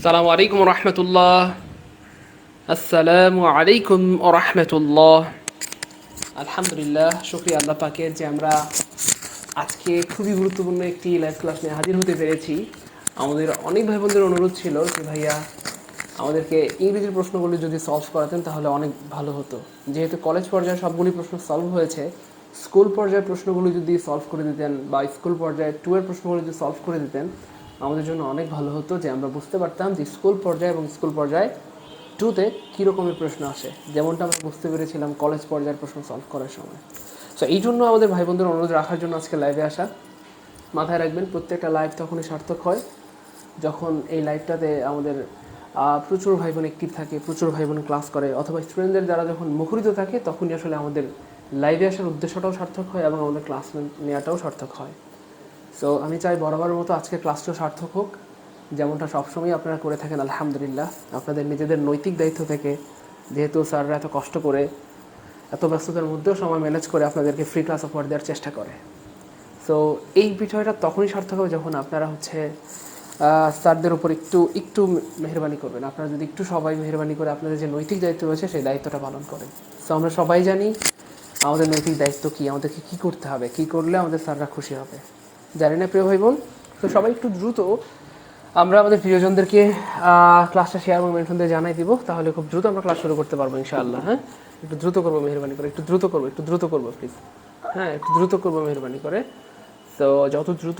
সালামু আলাইকুম রহমতুল্লাহ। আসসালামু আলাইকুম রহমতুল্লাহ। আলহামদুলিল্লাহ, শুকরিয়া আল্লাহ পাকের যে আমরা আজকে খুবই গুরুত্বপূর্ণ একটি লাইভ ক্লাস নিয়ে হাজির হতে পেরেছি। আমাদের অনেক ভাই বোনদের অনুরোধ ছিল যে ভাইয়া আমাদেরকে ইংরেজির প্রশ্নগুলি যদি সলভ করাতেন তাহলে অনেক ভালো হতো। যেহেতু কলেজ পর্যায়ে সবগুলি প্রশ্ন সলভ হয়েছে, স্কুল পর্যায়ের প্রশ্নগুলি যদি সলভ করে দিতেন বা স্কুল পর্যায়ে 2 এর প্রশ্নগুলি যদি সলভ করে দিতেন আমাদের জন্য অনেক ভালো হতো, যে আমরা বুঝতে পারতাম যে স্কুল পর্যায়ে এবং স্কুল পর্যায়ে 2তে কী রকমের প্রশ্ন আসে, যেমনটা আমরা বুঝতে পেরেছিলাম কলেজ পর্যায়ের প্রশ্ন সলভ করার সময়। সো এই জন্য আমাদের ভাই বোনদের অনুরোধ রাখার জন্য আজকে লাইভে আসা। মাথায় রাখবেন, প্রত্যেকটা লাইভ তখনই সার্থক হয় যখন এই লাইভটাতে আমাদের প্রচুর ভাই বোন অ্যাক্টিভ থাকে, প্রচুর ভাই বোন ক্লাস করে, অথবা স্টুডেন্টদের দ্বারা যখন মুখরিত থাকে তখনই আসলে আমাদের লাইভে আসার উদ্দেশ্যটাও সার্থক হয় এবং আমাদের ক্লাস নেওয়াটাও সার্থক হয়। সো আমি চাই বরাবরের মতো আজকের ক্লাসটাও সার্থক হোক, যেমনটা সবসময় আপনারা করে থাকেন আলহামদুলিল্লাহ। আপনাদের নিজেদের নৈতিক দায়িত্ব থেকে, যেহেতু স্যাররা এত কষ্ট করে এত ব্যস্ততার মধ্যেও সময় ম্যানেজ করে আপনাদেরকে ফ্রি ক্লাস অফার দেওয়ার চেষ্টা করে। সো এই বিষয়টা তখনই সার্থক হবে যখন আপনারা স্যারদের উপর একটু মেহরবানি করবেন। আপনারা যদি একটু সবাই মেহরবানি করে আপনাদের যে নৈতিক দায়িত্ব রয়েছে সেই দায়িত্বটা পালন করেন। সো আমরা সবাই জানি আমাদের নৈতিক দায়িত্ব কী, আমাদেরকে কী করতে হবে, কী করলে আমাদের স্যাররা খুশি হবে, জানি না প্রিয় ভাই বোন। তো সবাই একটু দ্রুত আমরা আমাদের প্রিয়জনদেরকে ক্লাসটা শেয়ার এবং মেনশন দিয়ে জানাই দিব, তাহলে খুব দ্রুত আমরা ক্লাস শুরু করতে পারবো ইনশাআল্লাহ। হ্যাঁ, একটু দ্রুত করবো মেহরবানি করে, একটু দ্রুত করবো প্লিজ। হ্যাঁ, একটু দ্রুত করবো মেহরবানি করে। তো যত দ্রুত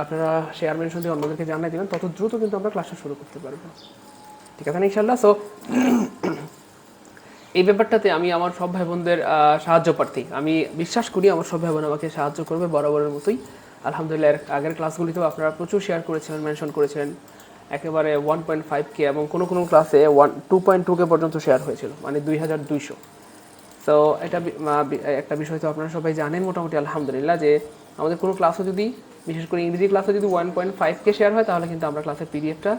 আপনারা শেয়ার মেনশন দিয়ে অন্যদেরকে জানাই দেবেন, তত দ্রুত কিন্তু আমরা ক্লাসটা শুরু করতে পারবো, ঠিক আছে না ইনশাআল্লাহ। সো এই ব্যাপারটাতে আমি আমার সব ভাই বোনদের সাহায্য প্রার্থী। আমি বিশ্বাস করি আমার সব ভাই বোন আমাকে সাহায্য করবে বরাবরের মতোই। আলহামদুলিল্লাহ, আগের ক্লাসগুলিতেও আপনারা প্রচুর শেয়ার করেছিলেন, মেনশন করেছিলেন। একেবারে 1.5K এবং কোনো ক্লাসে 2.2K পর্যন্ত শেয়ার হয়েছিল, মানে 2200। সো এটা একটা বিষয় তো আপনারা সবাই জানেন মোটামুটি আলহামদুলিল্লাহ, যে আমাদের কোনো ক্লাসও যদি, বিশেষ করে ইংরেজি ক্লাসে যদি 1.5K শেয়ার হয় তাহলে কিন্তু আমরা ক্লাসের পিডিএফটা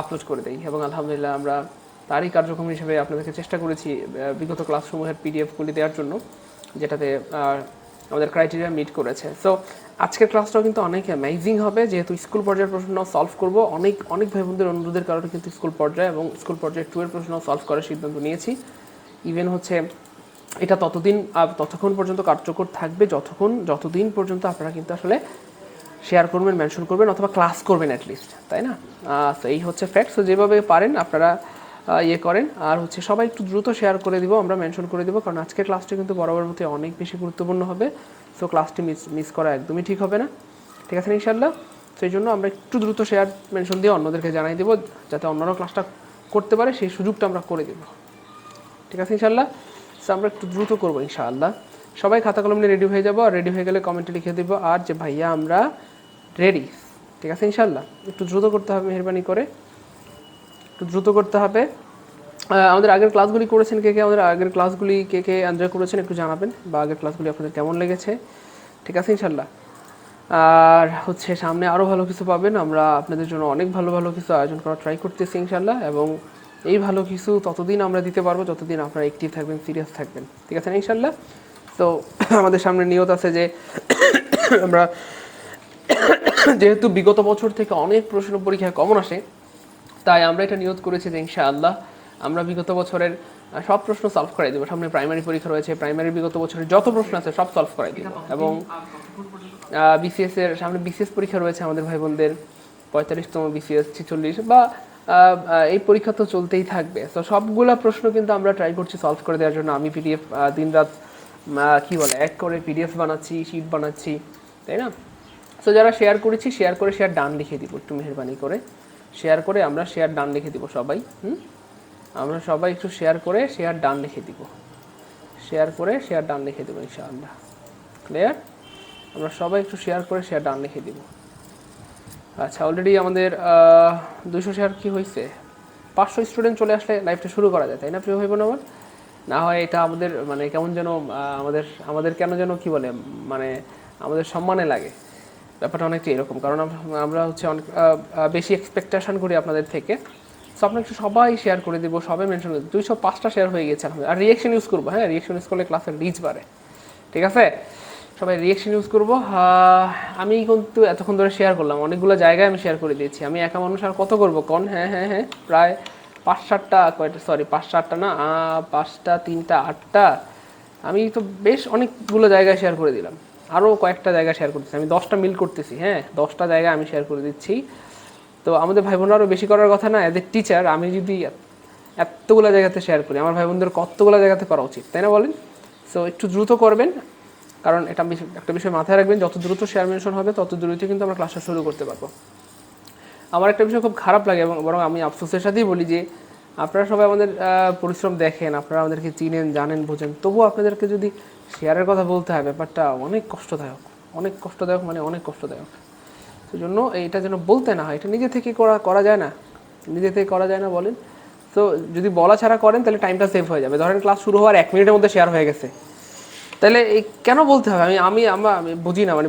আপলোড করে দিই, এবং আলহামদুলিল্লাহ আমরা তারই কার্যক্রম হিসেবে আপনাদেরকে চেষ্টা করেছি বিগত ক্লাসসমূহের পিডিএফগুলি দেওয়ার জন্য, যেটাতে আমাদের ক্রাইটেরিয়া মিট করেছে। সো আজকের ক্লাসটাও কিন্তু অনেক অ্যামেজিং হবে, যেহেতু স্কুল পর্যায়ের প্রশ্ন সলভ করব। অনেক ভাই বোনদের অনুরোধের কারণে কিন্তু স্কুল পর্যায়ে এবং স্কুল পর্যায়ে 2 এর প্রশ্ন সলভ করার সিদ্ধান্ত নিয়েছি। ইভেন এটা ততক্ষণ পর্যন্ত কার্যকর থাকবে যতদিন পর্যন্ত আপনারা কিন্তু আসলে শেয়ার করবেন, মেনশন করবেন, অথবা ক্লাস করবেন অ্যাটলিস্ট, তাই না? তো এই হচ্ছে ফ্যাক্ট। সো যেভাবে পারেন আপনারা করেন। আর সবাই একটু দ্রুত শেয়ার করে দিব, আমরা মেনশন করে দিব, কারণ আজকের ক্লাসটি কিন্তু বরাবর মতো অনেক বেশি গুরুত্বপূর্ণ হবে। সো ক্লাসটি মিস করা একদমই ঠিক হবে না, ঠিক আছে ইনশাআল্লাহ। তো এই জন্য আমরা একটু দ্রুত শেয়ার মেনশন দিয়ে অন্যদেরকে জানাই দেবো, যাতে অন্যরাও ক্লাসটা করতে পারে, সেই সুযোগটা আমরা করে দেবো, ঠিক আছে ইনশাআল্লাহ। সো আমরা একটু দ্রুত করবো ইনশাআল্লাহ। সবাই খাতা কলম নিয়ে রেডি হয়ে যাবো, আর রেডি হয়ে গেলে কমেন্টে লিখে দেবো আর যে ভাইয়া আমরা রেডি, ঠিক আছে ইনশাআল্লাহ। একটু দ্রুত করতে হবে, মেহরবানি করে একটু দ্রুত করতে হবে। আমাদের আগের ক্লাসগুলি করেছেন কে আমাদের আগের ক্লাসগুলি কে এনজয় করেছেন একটু জানাবেন, বা আগের ক্লাসগুলি আপনাদের কেমন লেগেছে, ঠিক আছে ইনশাআল্লাহ। আর সামনে আরও ভালো কিছু পাবেন, আমরা আপনাদের জন্য অনেক ভালো কিছু আয়োজন করার ট্রাই করতেছি ইনশাআল্লাহ, এবং এই ভালো কিছু ততদিন আমরা দিতে পারবো যতদিন আপনারা অ্যাক্টিভ থাকবেন, সিরিয়াস থাকবেন, ঠিক আছে না ইনশাআল্লাহ। তো আমাদের সামনে নিয়ত আছে যে আমরা যেহেতু বিগত বছর থেকে অনেক প্রশ্ন পরীক্ষায় কমন আসে, তাই আমরা এটা নিয়ত করেছি যে ইনশাআল্লাহ আমরা বিগত বছরের সব প্রশ্ন সলভ করাই দেবো। সামনে প্রাইমারি পরীক্ষা রয়েছে, প্রাইমারি বিগত বছরের যত প্রশ্ন আছে সব সলভ করাই দেবো, এবং সামনে বিসিএস পরীক্ষা রয়েছে আমাদের ভাই বোনদের, 45তম বিসিএস, 46, বা এই পরীক্ষা তো চলতেই থাকবে। তো সবগুলা প্রশ্ন কিন্তু আমরা ট্রাই করছি সলভ করে দেওয়ার জন্য। আমি পিডিএফ দিনরাত এক করে পিডিএফ বানাচ্ছি, শিট বানাচ্ছি, তাই না? তো যারা শেয়ার করেছি, শেয়ার ডান লিখে দিব, একটু মেহরবানি করে শেয়ার করে আমরা শেয়ার ডান লিখে দিব সবাই। আমরা সবাই একটু শেয়ার করে শেয়ার ডান লিখে দিব, ইনশাআল্লাহ। ক্লিয়ার? আমরা সবাই একটু শেয়ার করে শেয়ার ডান লিখে দিব। আচ্ছা, অলরেডি আমাদের 200 শেয়ার কি হয়েছে? 500 স্টুডেন্ট চলে আসলে লাইভটা শুরু করা যায়, তাই না প্রিয় ভাই বোন আমার? না হয় এটা আমাদের কেমন যেন আমাদের কেন যেন আমাদের সম্মানে লাগে, ব্যাপারটা অনেকটা এরকম, কারণ আমরা অনেক বেশি এক্সপেকটেশন করি আপনাদের থেকে। সো আপনাকে সবাই শেয়ার করে দেবো, সবাই মেনশন করে 205টা শেয়ার হয়ে গেছে, আর রিয়েকশন ইউজ করবো। হ্যাঁ, রিয়েকশন ইউজ করলে ক্লাসের রিচ বাড়ে, ঠিক আছে? সবাই রিয়েকশন ইউজ করবো। আমি কিন্তু এতক্ষণ ধরে শেয়ার করলাম, অনেকগুলো জায়গায় আমি শেয়ার করে দিয়েছি। আমি একা মানুষ আর কত করবো কন? হ্যাঁ, প্রায় 5-7টা, কয়টা, সরি 5-7টা না, 5টা 3টা 8টা, আমি তো বেশ অনেকগুলো জায়গায় শেয়ার করে দিলাম। আরও কয়েকটা জায়গায় শেয়ার করতেছি, আমি 10টা মিল করতেছি। হ্যাঁ, 10টা জায়গায় আমি শেয়ার করে দিচ্ছি। তো আমাদের ভাই বোনরা আরও বেশি করার কথা না? এদের টিচার আমি যদি এতগুলো জায়গাতে শেয়ার করি, আমার ভাই বোনদের কতগুলো জায়গাতে করা উচিত, তাই না বলেন? সো একটু দ্রুত করবেন, কারণ এটা একটা বিষয় মাথায় রাখবেন, যত দ্রুত শেয়ার মেনশন হবে তত দ্রুতই কিন্তু আমরা ক্লাসটা শুরু করতে পারবো। আমার একটা বিষয় খুব খারাপ লাগে, এবং বরং আমি আফসোসের সাথেই বলি যে আপনারা সবাই আমাদের পরিশ্রম দেখেন, আপনারা আমাদেরকে চিনেন, জানেন, বোঝেন, তবুও আপনাদেরকে যদি শেয়ারের কথা বলতে হয়, ব্যাপারটা অনেক কষ্টদায়ক, মানে অনেক কষ্টদায়ক। সেজন্য এইটা যেন বলতে না হয়, এটা নিজে থেকে করা যায় না, বলেন? তো যদি বলা ছাড়া করেন তাহলে টাইমটা সেভ হয়ে যাবে। ধরেন ক্লাস শুরু হওয়ার 1 মিনিটের মধ্যে শেয়ার হয়ে গেছে, তাহলে এই কেন বলতে হবে? আমি বুঝি না, মানে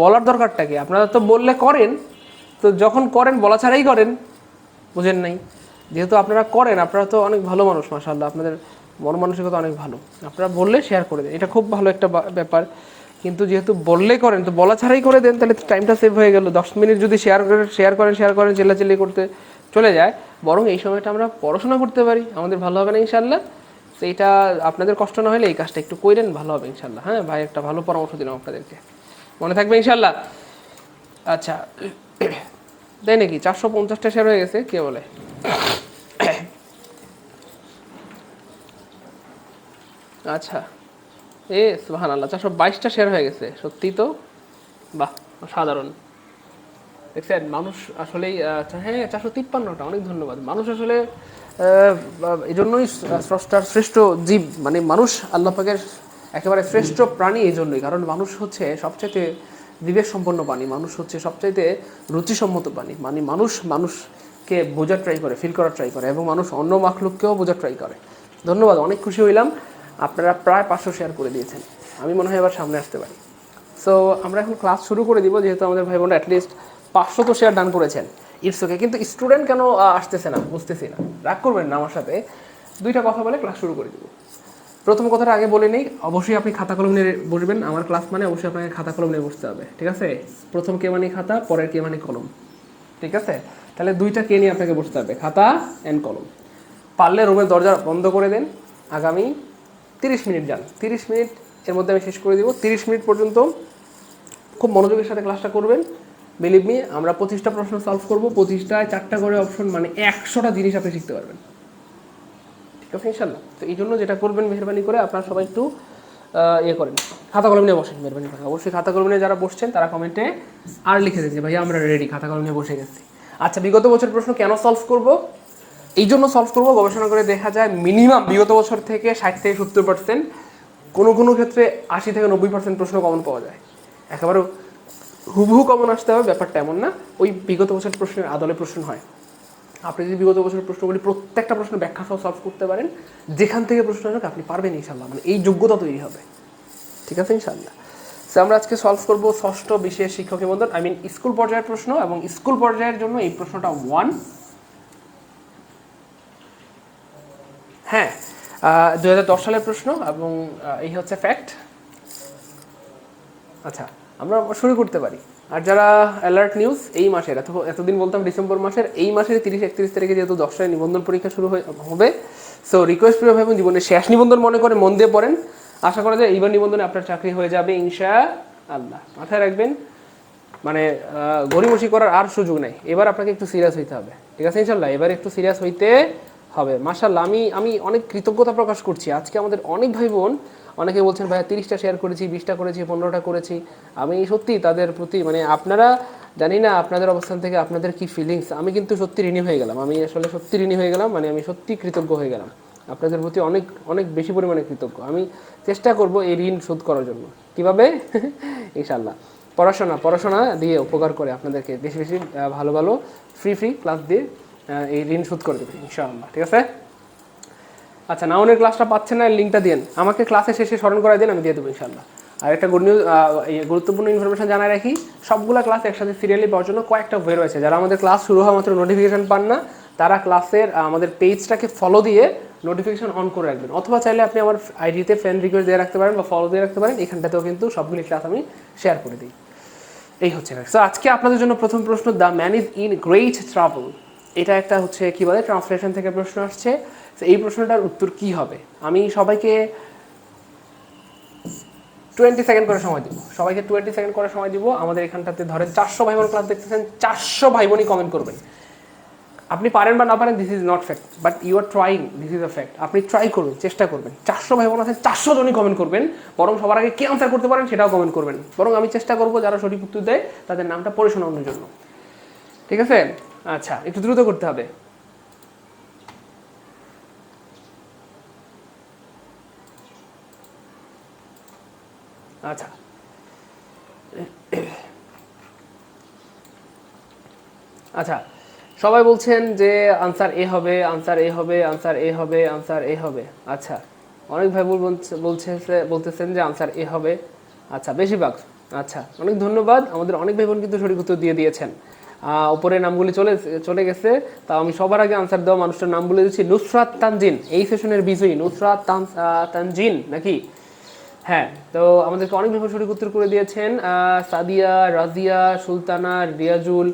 বলার দরকারটা কি? আপনারা তো বললে করেন, তো যখন করেন বলা ছাড়াই করেন, বুঝেন নাই? যেহেতু আপনারা করেন, আপনারা তো অনেক ভালো মানুষ, মাশাআল্লাহ, আপনাদের মন মানসিকতা অনেক ভালো, আপনারা বললে শেয়ার করে দেন, এটা খুব ভালো একটা ব্যাপার। কিন্তু যেহেতু বললে করেন, তো বলা ছাড়াই করে দেন, তাহলে টাইমটা সেভ হয়ে গেল। 10 মিনিট যদি শেয়ার করেন চিল্লাচিল্লি করতে চলে যায়, বরং এই সময়টা আমরা পড়াশোনা করতে পারি, আমাদের ভালো হবে না ইনশাল্লাহ? তো এটা আপনাদের কষ্ট না হলে এই কাজটা একটু করেন, ভালো হবে ইনশাল্লাহ। হ্যাঁ ভাই, একটা ভালো পরামর্শ দিলাম আপনাদেরকে, মনে থাকবে ইনশাল্লাহ। আচ্ছা, তাই নাকি? 450টা শেয়ার হয়ে গেছে, কে বলে? আচ্ছা, সুবহানাল্লাহ, 422টা শেয়ার হয়ে গেছে, সত্যি তো, বাহ, সাধারণ। দেখছেন, মানুষ আসলেই, হ্যাঁ 453টা, অনেক ধন্যবাদ। মানুষ আসলে এই জন্যই স্রষ্টার শ্রেষ্ঠ জীব, মানে মানুষ আল্লাহ পাকের একেবারে শ্রেষ্ঠ প্রাণী এই জন্যই, কারণ মানুষ হচ্ছে সবচাইতে বিবেক সম্পন্ন প্রাণী, মানুষ হচ্ছে সবচাইতে রুচিসম্মত প্রাণী, মানে মানুষকে বোঝার ট্রাই করে, ফিল করার ট্রাই করে, এবং মানুষ অন্য মাখলুককেও বোঝার ট্রাই করে। ধন্যবাদ, অনেক খুশি হইলাম, আপনারা প্রায় 500 শেয়ার করে দিয়েছেন। আমি মনে হয় এবার সামনে আসতে পারি। সো আমরা এখন ক্লাস শুরু করে দিব, যেহেতু আমাদের ভাই বোনরা অ্যাটলিস্ট 500 তো শেয়ার ডান করেছেন, ইটস ওকে। কিন্তু স্টুডেন্ট কেন আসতেছে না বুঝতেছি না, রাগ করবেন না আমার সাথে। 2টা কথা বলে ক্লাস শুরু করে দিব। প্রথম কথাটা আগে বলে নেই, অবশ্যই আপনি খাতা কলম নিয়ে বসবেন। আমার ক্লাস মানে অবশ্যই আপনাকে খাতা কলম নিয়ে বসতে হবে, ঠিক আছে? প্রথম কে মানে খাতা, পরের কে মানে কলম, ঠিক আছে? তাহলে 2টা কে নিয়ে আপনাকে বসতে হবে, খাতা অ্যান্ড কলম। পারলে রুমের দরজা বন্ধ করে দেন, আগামী 30 মিনিট যান, 30 মিনিট এর মধ্যে আমি শেষ করে দিব। 30 মিনিট পর্যন্ত খুব মনোযোগের সাথে ক্লাসটা করবেন। বিলিভ মি, আমরা 25টা প্রশ্ন সলভ করবো, 25টায় 4টা করে অপশন, মানে 100টা জিনিস আপনি শিখতে পারবেন, ঠিক আছে ইনশাল্লাহ? তো এই জন্য যেটা করবেন, মেহরবানি করে আপনারা সবাই একটু করেন, খাতা কলম নিয়ে বসেন, মেহরবানি করে। অবশ্যই খাতা কলম নিয়ে যারা বসছেন তারা কমেন্টে আর লিখে দিন যে ভাইয়া আমরা রেডি, খাতা কলম নিয়ে বসে গেছি। আচ্ছা, বিগত বছর প্রশ্ন কেন সলভ করব? এই জন্য সলভ করবো, গবেষণা করে দেখা যায় মিনিমাম বিগত বছর থেকে 60-70%, কোনো ক্ষেত্রে 80-90% প্রশ্ন কমন পাওয়া যায়। একেবারে হুবহু কমন আসতে হবে ব্যাপারটা এমন না, ওই বিগত বছর প্রশ্নের আদলে প্রশ্ন হয়। আপনি যদি বিগত বছরের প্রশ্নগুলি প্রত্যেকটা প্রশ্নের ব্যাখ্যা সহ সলভ করতে পারেন, যেখান থেকে প্রশ্ন আসবে আপনি পারবেন ইনশাল্লাহ, মানে এই যোগ্যতা তৈরি হবে, ঠিক আছে ইনশাল্লাহ? সো আমরা আজকে সলভ করব ষষ্ঠ বিশেষ শিক্ষক নিবন্ধন, স্কুল পর্যায়ের প্রশ্ন, এবং স্কুল পর্যায়ের জন্য এই প্রশ্নটা 1। হ্যাঁ, 2010 সালের প্রশ্ন, এবং এই হচ্ছে ফ্যাক্ট। আচ্ছা, আমরা শুরু করতে পারি। আর যারা অ্যালার্ট নিউজ এই মাসের, এতদিন বলতাম ডিসেম্বর মাসের, এই মাসের 30-31 তারিখে যেহেতু 10টায় নিবন্ধন পরীক্ষা শুরু হবে, সো রিকোয়েস্ট প্রিয় ভাই বোন, জীবনের শেষ নিবন্ধন মনে করে মন দিয়ে পড়েন। আশা করা যায় এইবার নিবন্ধনে আপনার চাকরি হয়ে যাবে ইনশাআল্লাহ। মাথায় রাখবেন, মানে গড়িমসি করার আর সুযোগ নেই, এবার আপনাকে একটু সিরিয়াস হইতে হবে, ঠিক আছে ইনশাআল্লাহ? এবার একটু সিরিয়াস হইতে হবে। মাশাআল্লাহ, আমি অনেক কৃতজ্ঞতা প্রকাশ করছি। আজকে আমাদের অনেক ভাই বোন, অনেকে বলছেন ভাইয়া 30টা শেয়ার করেছি, 20টা করেছি, 15টা করেছি। আমি সত্যি তাদের প্রতি, মানে আপনারা, জানি না আপনাদের অবস্থান থেকে আপনাদের কি ফিলিংস, আমি কিন্তু সত্যি ঋণী হয়ে গেলাম, আমি আসলে সত্যি ঋণী হয়ে গেলাম, মানে আমি সত্যি কৃতজ্ঞ হয়ে গেলাম আপনাদের প্রতি, অনেক অনেক বেশি পরিমাণে কৃতজ্ঞ। আমি চেষ্টা করব এই ঋণ শোধ করার জন্য। কীভাবে? ইনশাআল্লাহ পড়াশোনা দিয়ে উপকার করে আপনাদেরকে বেশি বেশি ভালো ভালো ফ্রি ক্লাস দিয়ে এই ঋণ শোধ করে দেবে ইনশাআল্লাহ, ঠিক আছে? আচ্ছা, নাউনের ক্লাসটা পাচ্ছেন না, লিঙ্কটা দিন আমাকে, ক্লাসে শেষে স্মরণ করাই দিন, আমি দিয়ে দেবো ইনশাআল্লাহ। আর একটা গুরুত্বপূর্ণ ইনফরমেশন জানাই রাখি, সবগুলা ক্লাস একসাথে সিরিয়ালি পাওয়ার জন্য কয়েকটা ওয়ে রয়েছে। যারা আমাদের ক্লাস শুরু হওয়া মাত্র নোটিফিকেশন পান না, তারা ক্লাসের আমাদের পেজটাকে ফলো দিয়ে নোটিফিকেশন অন করে রাখবেন, অথবা চাইলে আপনি আমার আইডিতে ফ্রেন্ড রিকোয়েস্ট দিয়ে রাখতে পারেন বা ফলো দিয়ে রাখতে পারেন, এখানটাতেও কিন্তু সবগুলি ক্লাস আমি শেয়ার করে দিই। এই হচ্ছে সো আজকে আপনাদের জন্য প্রথম প্রশ্ন, the man is in great travel, এটা একটা হচ্ছে কি বলে ট্রান্সলেশন থেকে প্রশ্ন আসছে। তো এই প্রশ্নটার উত্তর কি হবে? আমি সবাইকে 20 সেকেন্ড করে সময় দিব, সবাইকে 20 সেকেন্ড করে সময় দিব। আমাদের এখানটাতে ধরেন 400 ভাই বোন ক্লাস দেখতেছেন, 400 ভাই বোনই কমেন্ট করবেন। আপনি পারেন বা না পারেন, this is not fact, but you are trying, this is a fact. আপনি ট্রাই করবেন, চেষ্টা করবেন। 400 ভাই বোন আছেন, 400 জনই কমেন্ট করবেন। বরং সবার আগে কে আনসার করতে পারেন সেটাও কমেন্ট করবেন। বরং আমি চেষ্টা করবো যারা সঠিক উত্তর দেয় তাদের নামটা পড়ে শোনানোর জন্য, ঠিক আছে? আচ্ছা, একটু দ্রুত করতে হবে। আচ্ছা, আচ্ছা, সবাই বলছেন যে আনসার এ হবে, আনসার এ হবে, আনসার এ হবে, আনসার এ হবে। আচ্ছা, অনেক ভাই বলতেছেন যে আনসার এ হবে। আচ্ছা, বেশিরভাগ। আচ্ছা, অনেক ধন্যবাদ। আমাদের অনেক ভাই বোন কিন্তু সঠিক উত্তর দিয়ে দিয়েছেন। উপরে নামগুলি চলে গেছে, তাও আমি সবার আগে আনসার দেওয়া মানুষটার নাম বলে দিচ্ছি, নুসরাত তানজিন, এই সেশনের বিজয়ী নুসরাত তানজিন নাকি? হ্যাঁ, তো আমাদেরকে অনেক ভাবে সঠিক উত্তর করে দিয়েছেন। সাদিয়া, রাজিয়া, সুলতানা, রিয়াজুল,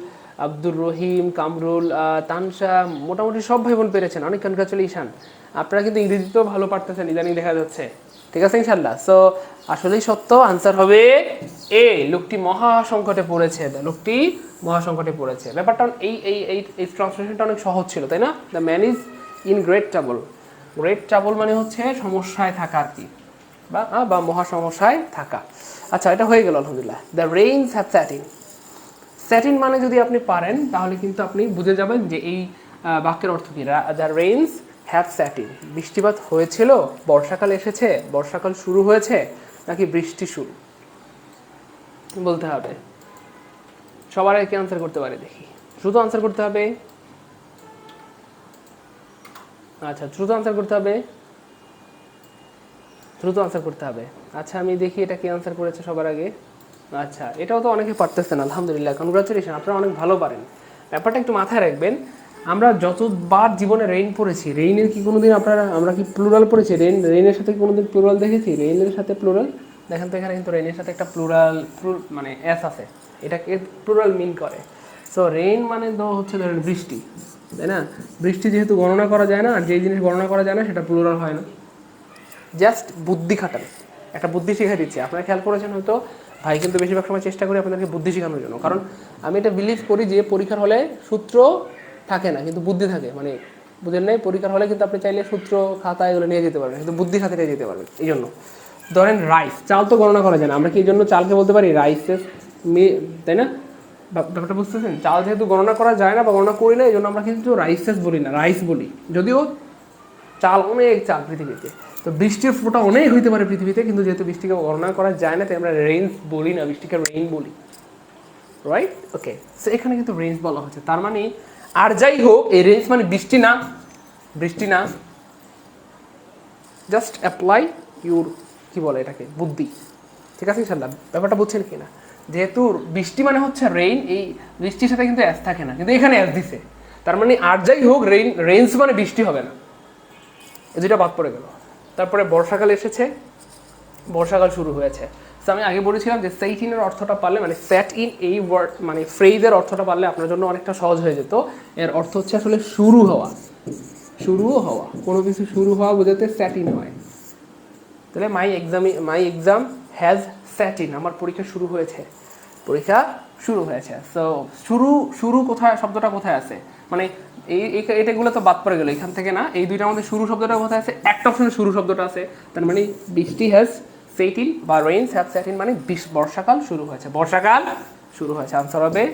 আব্দুর রহিম, কামরুল, তানসা, মোটামুটি সব ভাই বোন পেরেছেন। অনেক কনগ্রাচুলেশন। আপনারা কিন্তু ইংরেজিতেও ভালো পারতেছেন, ইদানিং দেখা যাচ্ছে। ঠিক আছে ইনশাল্লাহ। সো আসলেই সত্য, আনসার হবে এ। লোকটি মহা সংকটে পড়েছে, লোকটি মহা সংকটে পড়েছে। ব্যাপারটা এই ট্রান্সলেশনটা অনেক সহজ ছিল, তাই না? The man is in great trouble. Great trouble মানে হচ্ছে সমস্যায় থাকা আর কি, বা মহা সমস্যায় থাকা। আচ্ছা, এটা হয়ে গেল আলহামদুলিল্লাহ। The rains have sat in. Sat in মানে যদি আপনি পারেন তাহলে কিন্তু আপনি বুঝে যাবেন যে এই বাক্যের অর্থ কী। The rains have sat in, বৃষ্টিপাত হয়েছিল, বর্ষাকাল এসেছে, বর্ষাকাল শুরু হয়েছে, নাকি বৃষ্টি শুরু বলতে হবে। সবার আগে আনসার করতে পারে দেখি, দ্রুত আনসার করতে হবে। আচ্ছা, দ্রুত আনসার করতে হবে, দ্রুত আনসার করতে হবে। আচ্ছা, আমি দেখি এটা কি আনসার করেছে সবার আগে। আচ্ছা, এটাও তো অনেকে পারতেছেন, আলহামদুলিল্লাহ, কনগ্রাচুলেশন, আপনারা অনেক ভালো পারেন। ব্যাপারটা একটু মাথায় রাখবেন, আমরা যতবার জীবনে রেইন পড়েছি, রেইনের কি কোনোদিন আমরা কি প্লুরাল পড়েছি? রেইনের সাথে কোনোদিন প্লুরাল দেখেছি? রেইনের সাথে প্লুরাল দেখেন তো, এখানে কিন্তু রেইনের সাথে একটা প্লুরাল মানে এস আছে, এটাকে প্লুরাল মিন করে। সো রেইন মানে তো হচ্ছে ধরেন বৃষ্টি, তাই না? বৃষ্টি যেহেতু গণনা করা যায় না, আর যেই জিনিস গণনা করা যায় না সেটা প্লুরাল হয় না। জাস্ট বুদ্ধি খাটান, একটা বুদ্ধি শিখে দিচ্ছি। আপনারা খেয়াল করেছেন হয়তো, ভাই কিন্তু বেশিরভাগ সময় চেষ্টা করি আপনাদেরকে বুদ্ধি শেখানোর জন্য, কারণ আমি এটা বিলিভ করি যে পরীক্ষার হলে সূত্র থাকে না কিন্তু বুদ্ধি থাকে। মানে বুঝেন নাই, পরীক্ষার হলে কিন্তু আপনি চাইলে সূত্র খাতা এগুলো নিয়ে যেতে পারবেন, কিন্তু বুদ্ধি খাতে নিয়ে যেতে পারবেন। এই জন্য ধরেন রাইস, চাল তো গণনা করা যায় না, আমরা কি এই জন্য চালকে বলতে পারি রাইসেস, তাই না? ব্যাপারটা বুঝতেছেন? চাল যেহেতু গণনা করা যায় না বা গণনা করি না, এই জন্য আমরা কিন্তু রাইসেস বলি না, রাইস বলি। যদিও চাল অনেক চাল পৃথিবীতে, তো বৃষ্টির ফোঁটা অনেক হইতে পারে পৃথিবীতে, কিন্তু যেহেতু বৃষ্টিকে গণনা করা যায় না তাই আমরা রেইন বলি না, বৃষ্টিকে রেইন বলি, রাইট? ওকে, সো এখানে কিন্তু রেঞ্জ বলা হচ্ছে, তার মানে আর যাই হোক এই রেঞ্জ মানে বৃষ্টি না, বৃষ্টি না। জাস্ট অ্যাপ্লাই ইউর কি বলে এটাকে, বুদ্ধি। ঠিক আছে ইনশাল্লাহ, ব্যাপারটা বুঝছেন কি না? যেহেতু বৃষ্টি মানে হচ্ছে রেইন, এই বৃষ্টির সাথে কিন্তু অ্যাস থাকে না, কিন্তু এখানে অ্যাস দিছে, তার মানে আর যাই হোক রেইনস মানে বৃষ্টি হবে না, এই দুইটা বাদ পড়ে গেল। তারপরে বর্ষাকাল এসেছে, বর্ষাকাল শুরু হয়েছে। তো আমি আগে বলেছিলাম যে সেট ইনের অর্থটা পারলে, মানে সেট ইন এই ওয়ার্ড মানে ফ্রেজের অর্থটা পারলে আপনার জন্য অনেকটা সহজ হয়ে যেত। এর অর্থ হচ্ছে আসলে শুরু হওয়া, শুরু হওয়া, কোনো কিছু শুরু হওয়া বোঝাতে সেট ইন হয়। তাহলে মাই এক্সাম হ্যাজ সেট ইন, আমার পরীক্ষা শুরু হয়েছে, পরীক্ষা শুরু হয়েছে। সো শুরু কোথায়, শব্দটা কোথায় আছে, মানে এটাগুলো তো বাদ পড়ে গেল এখান থেকে না, এই দুইটার মধ্যে শুরু শব্দটা কোথায় আছে? একটা অপশনে শুরু শব্দটা আছে, তার মানে বৃষ্টি হ্যাজ সেট ইন বা রেইনস হ্যাভ সেট ইন মানে বর্ষাকাল শুরু হয়েছে, বর্ষাকাল শুরু হয়েছে। আনসার হবে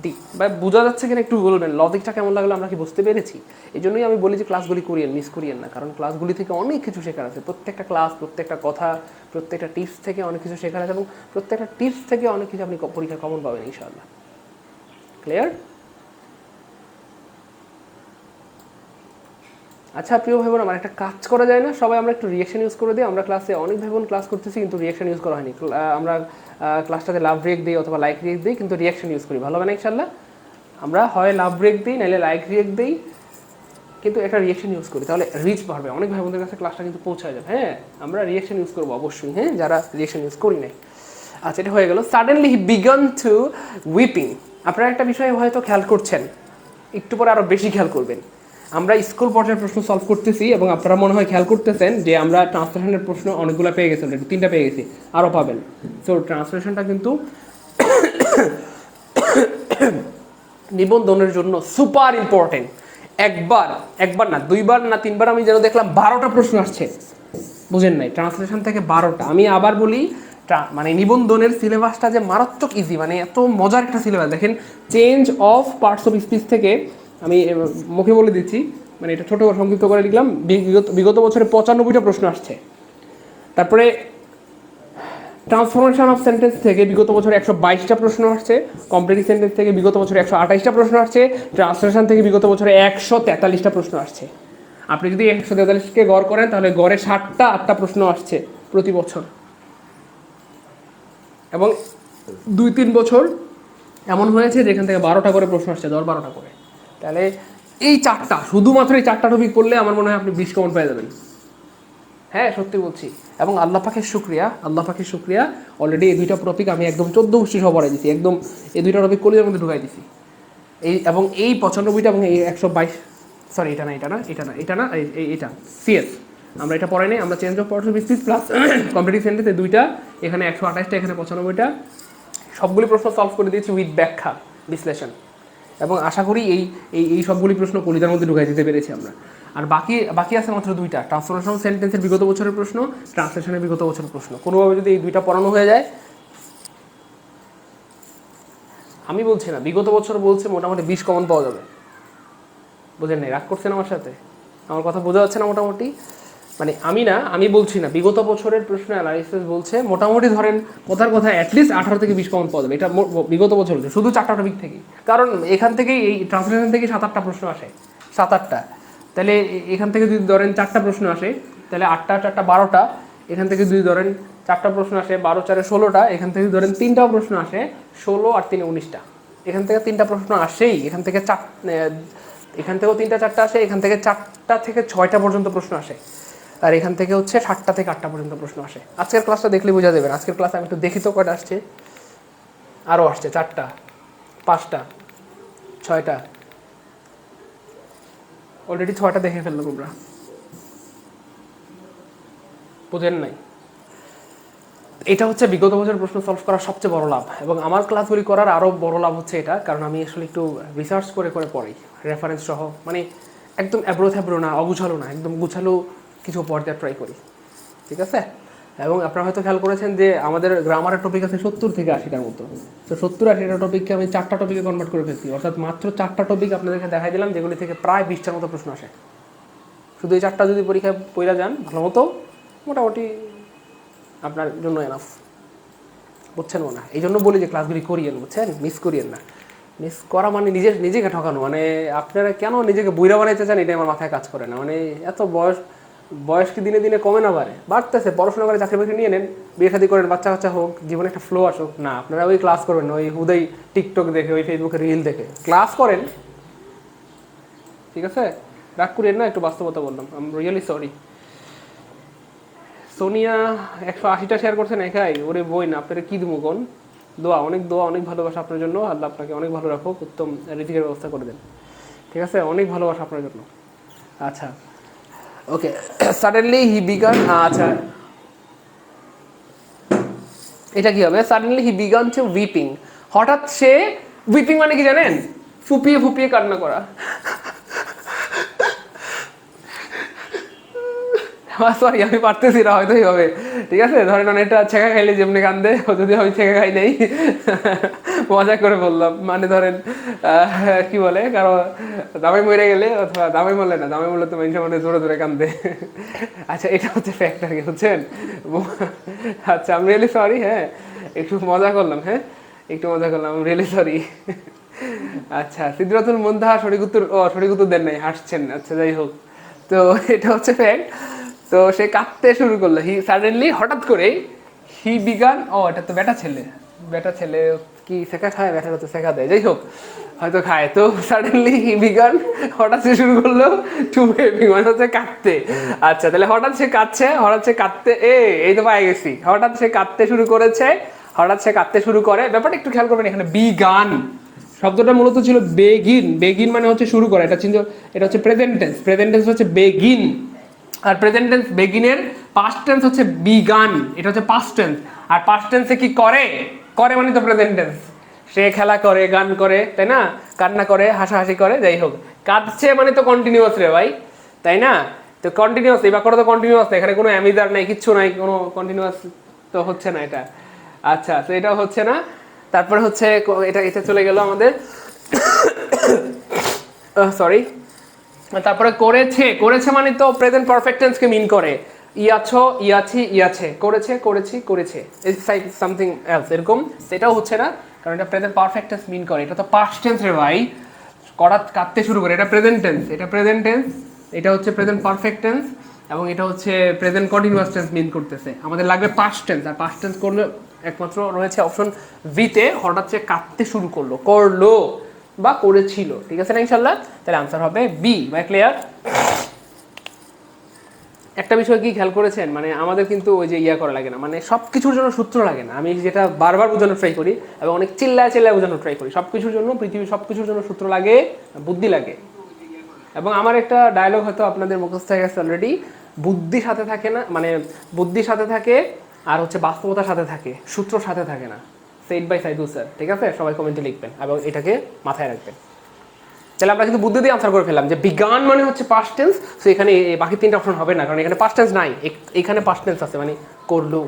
ডি। বা বোঝা যাচ্ছে কিনা একটু বলবেন, লজিকটা কেমন লাগলো, আমরা কি বুঝতে পেরেছি? এই জন্যই আমি বলি যে ক্লাসগুলি করিয়েন, মিস করিয়েন না, কারণ ক্লাসগুলি থেকে অনেক কিছু শেখার আছে। প্রত্যেকটা ক্লাস, প্রত্যেকটা কথা, প্রত্যেকটা টিপস থেকে অনেক কিছু শেখার আছে, এবং প্রত্যেকটা টিপস থেকে অনেক কিছু আপনি পরীক্ষা কমন পাবেন ইনশাআল্লাহ। ক্লিয়ার? আচ্ছা প্রিয় ভাই বোন, আমার একটা কাজ করা যায় না, সবাই আমরা একটু রিয়েকশন ইউজ করে দিই। আমরা ক্লাসে অনেক ভাই বোন ক্লাস করতেছি কিন্তু রিয়েকশন ইউজ করা হয়নি। আমরা ক্লাসটাতে লাভ রিয়েক্ট দিই অথবা লাইক রিয়েক্ট দিই, কিন্তু রিয়েকশন ইউজ করি, ভালো হবে না ইনশাল্লাহ? আমরা হয় লাভ রিয়েক্ট দিই, নাহলে লাইক রিয়েক্ট দিই, কিন্তু একটা রিয়েকশন ইউজ করি, তাহলে রিচ বাড়বে, অনেক ভাই বোনদের কাছে ক্লাসটা কিন্তু পৌঁছায় যাবে। হ্যাঁ, আমরা রিয়েকশন ইউজ করবো অবশ্যই, হ্যাঁ, যারা রিয়েকশন ইউজ করি নাই। আচ্ছা, এটা হয়ে গেল। Suddenly he began to weeping. আপনারা একটা বিষয় হয়তো খেয়াল করছেন, একটু পরে আরও বেশি খেয়াল করবেন। আমরা স্কুল পর্যায়ের প্রশ্ন সলভ করতেছি এবং আপনারা মনে হয় খেয়াল করতেছেন যে আমরা ট্রান্সলেশনের প্রশ্ন অনেকগুলো পেয়ে গেছি, অলরেডি 3টা পেয়ে গেছি, আরও পাবেন। সো ট্রান্সলেশনটা কিন্তু নিবন্ধনের জন্য সুপার ইম্পর্টেন্ট। একবার না, 2বার না 3বার আমি যেন দেখলাম 12টা প্রশ্ন আসছে, বুঝেন নাই? ট্রান্সলেশন থেকে 12টা। আমি আবার বলি, মানে নিবন্ধনের সিলেবাসটা যে মারাত্মক ইজি, মানে এত মজার একটা সিলেবাস। দেখেন, change of parts of speech থেকে আমি মুখে বলে দিচ্ছি, মানে এটা ছোটো সংক্ষিপ্ত করে লিখলাম, বিগত বছরে 95টা প্রশ্ন আসছে। তারপরে ট্রান্সফরমেশন অফ সেন্টেন্স থেকে বিগত বছরে 122টা প্রশ্ন আসছে, কমপ্লিটিভ সেন্টেন্স থেকে বিগত বছরে 128টা প্রশ্ন আসছে, ট্রান্সলেশন থেকে বিগত বছরে 143টা প্রশ্ন আসছে। আপনি যদি 143কে গড় করেন তাহলে গড়ে 7টা-8টা প্রশ্ন আসছে প্রতি বছর। এবং 2-3 বছর এমন হয়েছে যেখান থেকে 12টা করে প্রশ্ন আসছে, 10-12টা করে। তাহলে এই 4টা, শুধুমাত্র এই 4টা টপিক পড়লে আমার মনে হয় আপনি 20 কমন পেয়ে যাবেন। হ্যাঁ, সত্যি বলছি। এবং আল্লাহ পাকের শুক্রিয়া, অলরেডি এই 2টা টপিক আমি একদম 14 গোষ্ঠী সহ পড়াই দিচ্ছি, একদম এই 2টা টপিক কলেজের মধ্যে ঢুকাই দিচ্ছি। এবং এই 95টা এবং এই 122, সরি এটা না, এইটা সিএস আমরা এটা পড়াই নাই, আমরা change of parts of speech plus completive sentence, এই 2টা, এখানে 128টা, এখানে 95টা, সবগুলি প্রশ্ন সলভ করে দিয়েছি উইথ ব্যাখ্যা বিশ্লেষণ। এবং আশা করি এই সবগুলি প্রশ্ন কলিজার মধ্যে ঢুকাই দিতে পেরেছি আমরা। আর বাকি আছে মাত্র 2টা, ট্রান্সফরমেশন সেন্টেন্সের বিগত বছরের প্রশ্ন, ট্রান্সলেশনের বিগত বছরের প্রশ্ন। কোনোভাবে যদি এই 2টা পড়ানো হয়ে যায়, আমি বলছি না, বিগত বছর বলছে মোটামুটি 20 কমন পাওয়া যাবে। বোঝেন নাই? রাগ করছেন আমার সাথে? আমার কথা বোঝা যাচ্ছে না? মোটামুটি মানে আমি বলছি না, বিগত বছরের প্রশ্ন অ্যানালাইসিস বলছে মোটামুটি ধরেন কথার কথা অ্যাটলিস্ট 18 থেকে 20 কমন পাওয়া যাবে। এটা বিগত বছর হচ্ছে শুধু 4টা টপিক থেকে, কারণ এখান থেকেই এই ট্রান্সলেশন থেকে 7-8টা প্রশ্ন আসে, 7-8টা। তাহলে এখান থেকে যদি ধরেন 4টা প্রশ্ন আসে, তাহলে 8টা 4টা 12টা, এখান থেকে যদি ধরেন 4টা প্রশ্ন আসে, 12 4 16টা, এখান থেকে ধরেন 3টাও প্রশ্ন আসে, 16 আর 3 19টা। এখান থেকে 3টা প্রশ্ন আসেই, এখান থেকেও 3টা 4টা আসে, এখান থেকে 4টা থেকে 6টা পর্যন্ত প্রশ্ন আসে, আর এখান থেকে হচ্ছে 7টা থেকে 8টা পর্যন্ত প্রশ্ন আসে। আজকের ক্লাসটা দেখলে বোঝা যাবে। আজকের ক্লাস আমি একটু দেখি তো কয়টা আসছে। আরও আসছে 4টা, 5টা, 6টা, অলরেডি 6টা দেখে ফেললাম আমরা। বোঝেন নাই? এটা হচ্ছে বিগত বছর প্রশ্ন সলভ করার সবচেয়ে বড় লাভ। এবং আমার ক্লাসগুলি করার আরও বড় লাভ হচ্ছে এটা, কারণ আমি আসলে একটু রিসার্চ করে পড়াই, রেফারেন্স সহ, মানে একদম অ্যাব্রো না, অগুছালো না, একদম গুছালো কিছু পড়তে ট্রাই করি, ঠিক আছে? এবং আপনারা হয়তো খেয়াল করেছেন যে আমাদের গ্রামারের টপিক আছে 70 থেকে 80টার মতো। তো 70-80টা টপিককে আমি 4টা টপিকে কনভার্ট করে ফেলছি, অর্থাৎ মাত্র 4টা টপিক আপনাদেরকে দেখাই দিলাম, যেগুলি থেকে প্রায় 20টার মতো প্রশ্ন আসে। শুধু এই 4টা যদি পরীক্ষায় পড়া যান ভালো মতো, মোটামুটি আপনার জন্য এনাফ। বুঝছেন না? এই জন্য বলি যে ক্লাসগুলি করিয়েন, বুঝছেন? মিস করিয়েন না। মিস করা মানে নিজেকে ঠকানো। মানে আপনারা কেন নিজেকে বুইড়া বানাইতে চান, এটা আমার মাথায় কাজ করে না। মানে এত বয়স কি দিনে দিনে কমে না, বাড়তেছে। পড়াশোনা করে চাকরি বাকরি নিয়ে নেন, বিয়ে শাদী করেন, বাচ্চা কাচ্চা হোক, জীবনে একটা ফ্লো আসুক। না, আপনারা ওই ক্লাস করবেন না, ওই হুদাই টিকটক দেখে, ওই ফেসবুকে রিল দেখে ক্লাস করেন, ঠিক আছে? রাগ করিয়েন না, একটু বাস্তবতা বললাম। I am really sorry. Sonia 180টা শেয়ার করছেন একাই, ওরে বই না, আপনারা কি দেবো কোন দোয়া, অনেক ভালোবাসা আপনার জন্য। আল্লাহ আপনাকে অনেক ভালো রাখুক, উত্তম রিজিকের ব্যবস্থা করে দেন, ঠিক আছে? অনেক ভালোবাসা আপনার জন্য। আচ্ছা, ওকে। সাডেনলি হি বিগান, আচ্ছা এটা কি হবে? Suddenly he began to weeping. হঠাৎ সে, উইপিং মানে কি জানেন? ফুপিয়ে কান্না করা। সরি, আমি পারতেছি না হয়তো এইভাবে, ঠিক আছে? ধরেন অনেকটা ছেঁকা খাইলে যেমনি কান্দে, যদি আমি ছেঁকা খাই নেই, মজা করে বললাম। মানে ধরেন কি বলে, কারো দামাই মরে গেলে, অথবা দামাই মরলে না, দামাই মরলে তো মানুষের মধ্যে জোরে কান্দে। আচ্ছা, এটা হচ্ছে ফ্যাক্টর, কি বুঝছেন? আচ্ছা, আমি রিয়েলি সরি। হ্যাঁ, একটু মজা করলাম, আমি রিয়েলি সরি। আচ্ছা, সিদরাতুল মুনতাহা সঠিক উত্তর দেন নাই, হাসছেন। আচ্ছা, যাই হোক, তো এটা হচ্ছে ফ্যাক্ট। তো সে কাঁদতে শুরু করলো, সাডেনলি, হঠাৎ করে, হি বিগান, এটা তো বেটা ছেলে কি শেখা খায়, বেটারা তো শেখা দেয়, যাই হোক। হয়তো খায়, তো সাডেনলি হি বিগান, হঠাৎ সে শুরু করলো টু বেবিং, মানে হচ্ছে কাঁদতে। আচ্ছা, তাহলে হঠাৎ সে কাঁদতে, এই তো পাই গেছি, হঠাৎ সে কাঁদতে শুরু করেছে, হঠাৎ সে কাঁদতে শুরু করে। ব্যাপারটা একটু খেয়াল করবেন, এখানে বিগান শব্দটা মূলত ছিল বেগিন, বেগিন মানে হচ্ছে শুরু করা, এটা হচ্ছে প্রেজেন্ট টেন্স, প্রেজেন্ট টেন্স হচ্ছে বেগিন, আর প্রেজেন্ট টেন্স বেগিনের পাস্ট টেন্স হচ্ছে বিগান, এটা হচ্ছে পাস্ট টেন্স। আর পাস্ট টেন্সে কি করে, করে মানে তো প্রেজেন্ট টেন্স, সে খেলা করে, গান করে, তাই না, কান্না করে, হাসাহাসি করে, যাই হোক, কাঁদছে মানে তো কন্টিনিউয়াস রে ভাই, তাই না, তো কন্টিনিউয়াস, এই বাক্যটা তো কন্টিনিউয়াস না, এখানে কোনো অ্যামিজার নাই, কিচ্ছু নাই, কোনো কন্টিনিউয়াস তো হচ্ছে না এটা। আচ্ছা, তো এটাও হচ্ছে না। তারপরে হচ্ছে এটা চলে গেল আমাদের, সরি। তারপরে করেছে মানে তো প্রেজেন্ট পারফেক্ট টেন্সকে মিন করে, ইয়াছো, ইয়াছি, ইয়াছে, করেছে, করেছি, করেছে, ইটস লাইক সামথিং এলস, এরকম। সেটাও হচ্ছে না, কারণ এটা প্রেজেন্ট পারফেক্ট টেন্স মিন করে, এটা তো পাস্ট টেন্স রে ভাই, কাঁদতে শুরু করে, এটা প্রেজেন্ট টেন্স, এটা হচ্ছে প্রেজেন্ট পারফেক্ট টেন্স, এবং এটা হচ্ছে প্রেজেন্ট কন্টিনিউয়াস টেন্স মিন করতেছে। আমাদের লাগবে পাস্ট টেন্স, আর পাস্ট টেন্স করলে একমাত্র রয়েছে অপশন ভিতে, হঠাৎ সে কাঁদতে শুরু করলো বা করেছিল, ঠিক আছে না ইনশাল্লাহ? তাহলে আনসার হবে বি। ভাই ক্লিয়ার? একটা বিষয় কি খেয়াল করেছেন, মানে আমাদের কিন্তু ওই যে করা লাগে না, মানে সব কিছুর জন্য সূত্র লাগে না, আমি যেটা বারবার বোঝানোর ট্রাই করি এবং অনেক চিল্লায় বোঝানোর ট্রাই করি, সব কিছুর জন্য, পৃথিবীর সব কিছুর জন্য সূত্র লাগে, বুদ্ধি লাগে। এবং আমার একটা ডায়লগ হয়তো আপনাদের মুখস্থ হয়ে গেছে অলরেডি, বুদ্ধি সাথে থাকে না, মানে বুদ্ধির সাথে থাকে, আর হচ্ছে বাস্তবতার সাথে থাকে, সূত্রর সাথে থাকে না। সেড বাই সাইদুল স্যার, ঠিক আছে? সবাই কমেন্টে লিখবেন এবং এটাকে মাথায় রাখবেন। তাহলে আমরা কিন্তু বুদ্ধি দিয়ে আনসার করে ফেললাম যে বিজ্ঞান মানে হচ্ছে পাস্ট টেন্স, সো এখানে বাকি তিনটা অপশন হবে না, কারণ এখানে পাস্ট টেন্স নাই, এখানে পাস্ট টেন্স আছে, মানে করলো।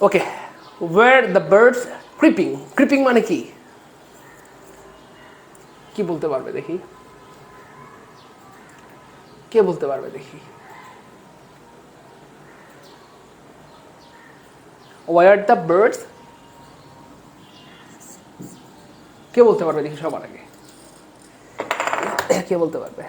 Okay, were the birds creeping, creeping মানে কি, কি বলতে পারবে দেখি, কে বলতে পারবে দেখি? ওয়্যার দ্য বার্ডস, কে বলতে পারবে দেখি সবার আগে, কে বলতে পারবে?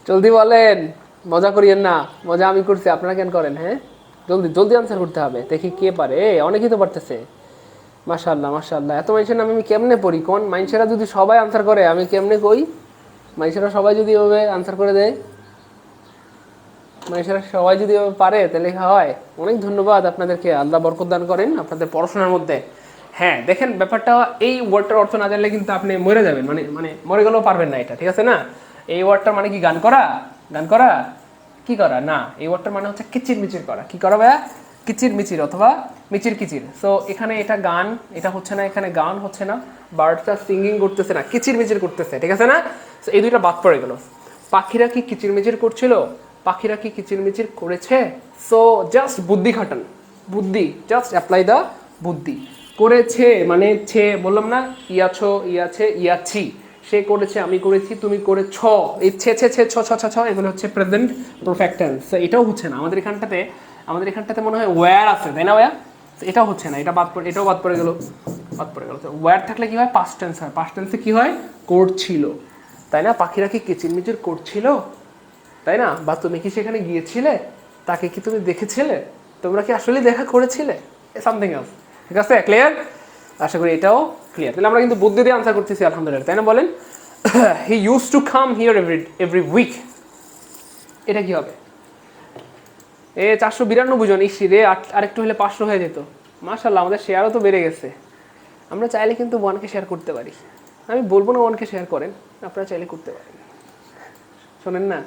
জলদি বলেন, মজা করিয়েন না, মজা আমি করছি, আপনারা কেন করেন? হ্যাঁ, জলদি জলদি আনসার করতে হবে, দেখি কে পারে। অনেকেই তো পারতেছে, মাশাআল্লাহ মাশাআল্লাহ। এত মানুষের নামে আমি কেমনে পড়ি কোন? মানুষেরা যদি সবাই আনসার করে আমি কেমনে কই? মানুষেরা সবাই যদি এভাবে আনসার করে দেয়, মানুষেরা সবাই যদি এভাবে পারে, তাহলে হয়। অনেক ধন্যবাদ আপনাদেরকে, আল্লাহ বরকত দান করেন আপনাদের পড়াশোনার মধ্যে। হ্যাঁ, দেখেন ব্যাপারটা, এই ওয়ার্ডটার অর্থ না জানলে কিন্তু আপনি মরে যাবেন, মানে মানে মরে গেলেও পারবেন না এটা, ঠিক আছে না? এই ওয়ার্ডটার মানে কি গান করা, গান করা, কি করা না, এই ওয়ার্ডটার মানে হচ্ছে কিচির মিচির করা। কি করা ভাইয়া? কিচির মিচির অথবা মিচির কিচির। সো এখানে এটা গান, এটা হচ্ছে না, এখানে গান হচ্ছে না, বার্ডটা সিঙ্গিং করতেছে না, কিচির মিচির করতেছে, ঠিক আছে না? সো এই দুইটা বাদ পড়ে গেল। পাখিরা কি কিচির মিচির করছিল? পাখিরা কি কিচির মিচির করেছে? সো জাস্ট বুদ্ধি খাটান, বুদ্ধি, জাস্ট অ্যাপ্লাই দ্য বুদ্ধি। করেছে মানে ছে, বললাম না, ইয়াছো, ইয়াছে, ইয়াছি, সে করেছে, আমি করেছি, তুমি করেছ, এই ছে ছে ছে ছ ছ ছ ছ, এগুলো হচ্ছে প্রেজেন্ট পারফেক্ট টেন্স। এটাও হচ্ছে না আমাদের এখানটাতে মনে হয় ওয়্যার আছে, তাই না ভাইয়া? এটাও হচ্ছে না, এটা বাদ পড়ে, এটাও বাদ পড়ে গেল, বাদ পড়ে গেল। ওয়্যার থাকলে কি হয়? পাস্ট টেন্স হয়, পাস্ট টেন্সে কি হয়? করছিল, তাই না? পাখিরা কি কিচিরমিচির করছিল, তাই না? বা তুমি কি সেখানে গিয়েছিলে, তাকে কি তুমি দেখেছিলে, তোমরা কি আসলে দেখা করেছিলে, সামথিং এলস, ঠিক আছে? ক্লিয়ার? আশা করি এটাও ক্লিয়ার। তাহলে আমরা কিন্তু বুদ্ধি দিয়ে আনসার করতেছি আলহামদুলিল্লাহ, তাই না? বলেন, he use to come here every week, এটা কি হবে? 492 জন, ইসি রে, আরেকটু হলে 500 হয়ে যেত। মাশাআল্লাহ, আমাদের শেয়ারও তো বেড়ে গেছে। আমরা চাইলে কিন্তু 1কে শেয়ার করতে পারি, আমি বলবো না 1কে শেয়ার করেন, আপনারা চাইলে করতে পারেন। শোনেন না,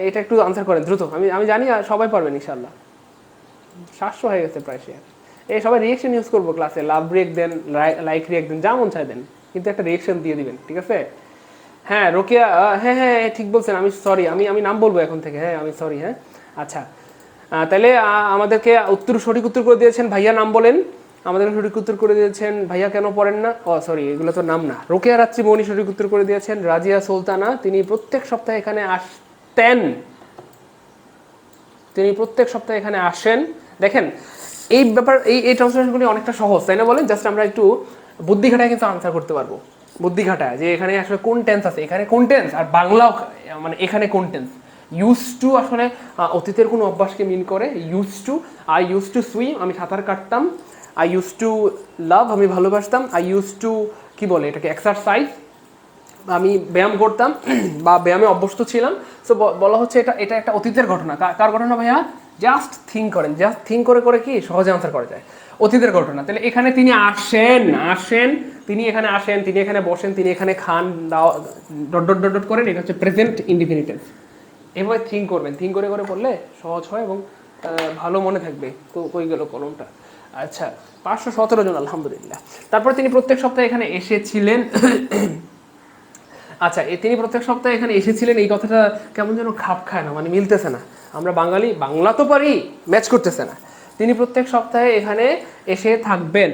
এটা একটু আনসার করেন দ্রুত, আমি জানি সবাই পারবেন ইনশাআল্লাহ। 700 হয়ে গেছে প্রায় শেয়ার। সবাই রিয়েকশন ইউজ করবো ক্লাসে, লাভ রিয়েক্ট দেন, লাইক রিয়েক্ট দেন, যা মন চাই দেন, কিন্তু একটা রিয়েকশন দিয়ে দিবেন, ঠিক আছে? হ্যাঁ রোকেয়া, হ্যাঁ হ্যাঁ ঠিক বলছেন, আমি সরি, আমি নাম বলবো এখন থেকে, হ্যাঁ আমি সরি। হ্যাঁ আচ্ছা, তাহলে আমাদেরকে সঠিক উত্তর করে দিয়েছেন ভাইয়া, নাম বলেন। আমাদের সঠিক উত্তর করে দিয়েছেন ভাইয়া, কেন পড়েন না? সরি, এগুলো তো নাম না। রোকেয়া রাত্রি মনি সঠিক উত্তর করে দিয়েছেন। রাজিয়া সুলতানা, তিনি প্রত্যেক সপ্তাহে এখানে আসতেন, তিনি প্রত্যেক সপ্তাহে এখানে আসেন। দেখেন এই ব্যাপার, এই ট্রান্সলেশনগুলি অনেকটা সহজ, তাই না বলেন? জাস্ট আমরা একটু বুদ্ধি খাটায় কিন্তু আনসার করতে পারবো, বুদ্ধি খাটায়, যে এখানে আসলে কোন টেন্স আছে, এখানে কোন টেন্স, আর বাংলাও মানে এখানে কোন টেন্স। ইউজ টু আসলে অতীতের কোনো অভ্যাসকে মিন করে। Use to, I use to swim, আমি সাঁতার কাটতাম। আই ইউজ টু লাভ, আমি ভালোবাসতাম। আই ইউজ টু কী বলে এটাকে, এক্সারসাইজ, আমি ব্যায়াম করতাম বা ব্যায়ামে অভ্যস্ত ছিলাম। সো বলা হচ্ছে এটা এটা একটা অতীতের ঘটনা। কার ঘটনা ভাইয়া? জাস্ট থিঙ্ক করেন, জাস্ট থিঙ্ক করে করে কি সহজে আনসার করা যায়, অতীতের ঘটনা। তাহলে এখানে তিনি আসেন, তিনি এখানে আসেন, তিনি এখানে বসেন, তিনি এখানে খান, ডট ডট ডট ডট করেন, এটা হচ্ছে প্রেজেন্ট ইনডিফিনিটিভ। এভাবে থিঙ্ক করবেন, থিঙ্ক করে করে পড়লে সহজ হয় এবং ভালো মনে থাকবে। কই গেল কলমটা? আচ্ছা, 517 জন, আলহামদুলিল্লাহ। তারপর তিনি প্রত্যেক সপ্তাহে এখানে এসেছিলেন। আচ্ছা, তিনি প্রত্যেক সপ্তাহে এখানে এসেছিলেন, এই কথাটা কেমন যেন খাপ খায় না, মানে মিলতেছে না। আমরা বাঙালি, বাংলা তো পারি, ম্যাচ করতেছে না। তিনি প্রত্যেক সপ্তাহে এখানে এসে থাকবেন।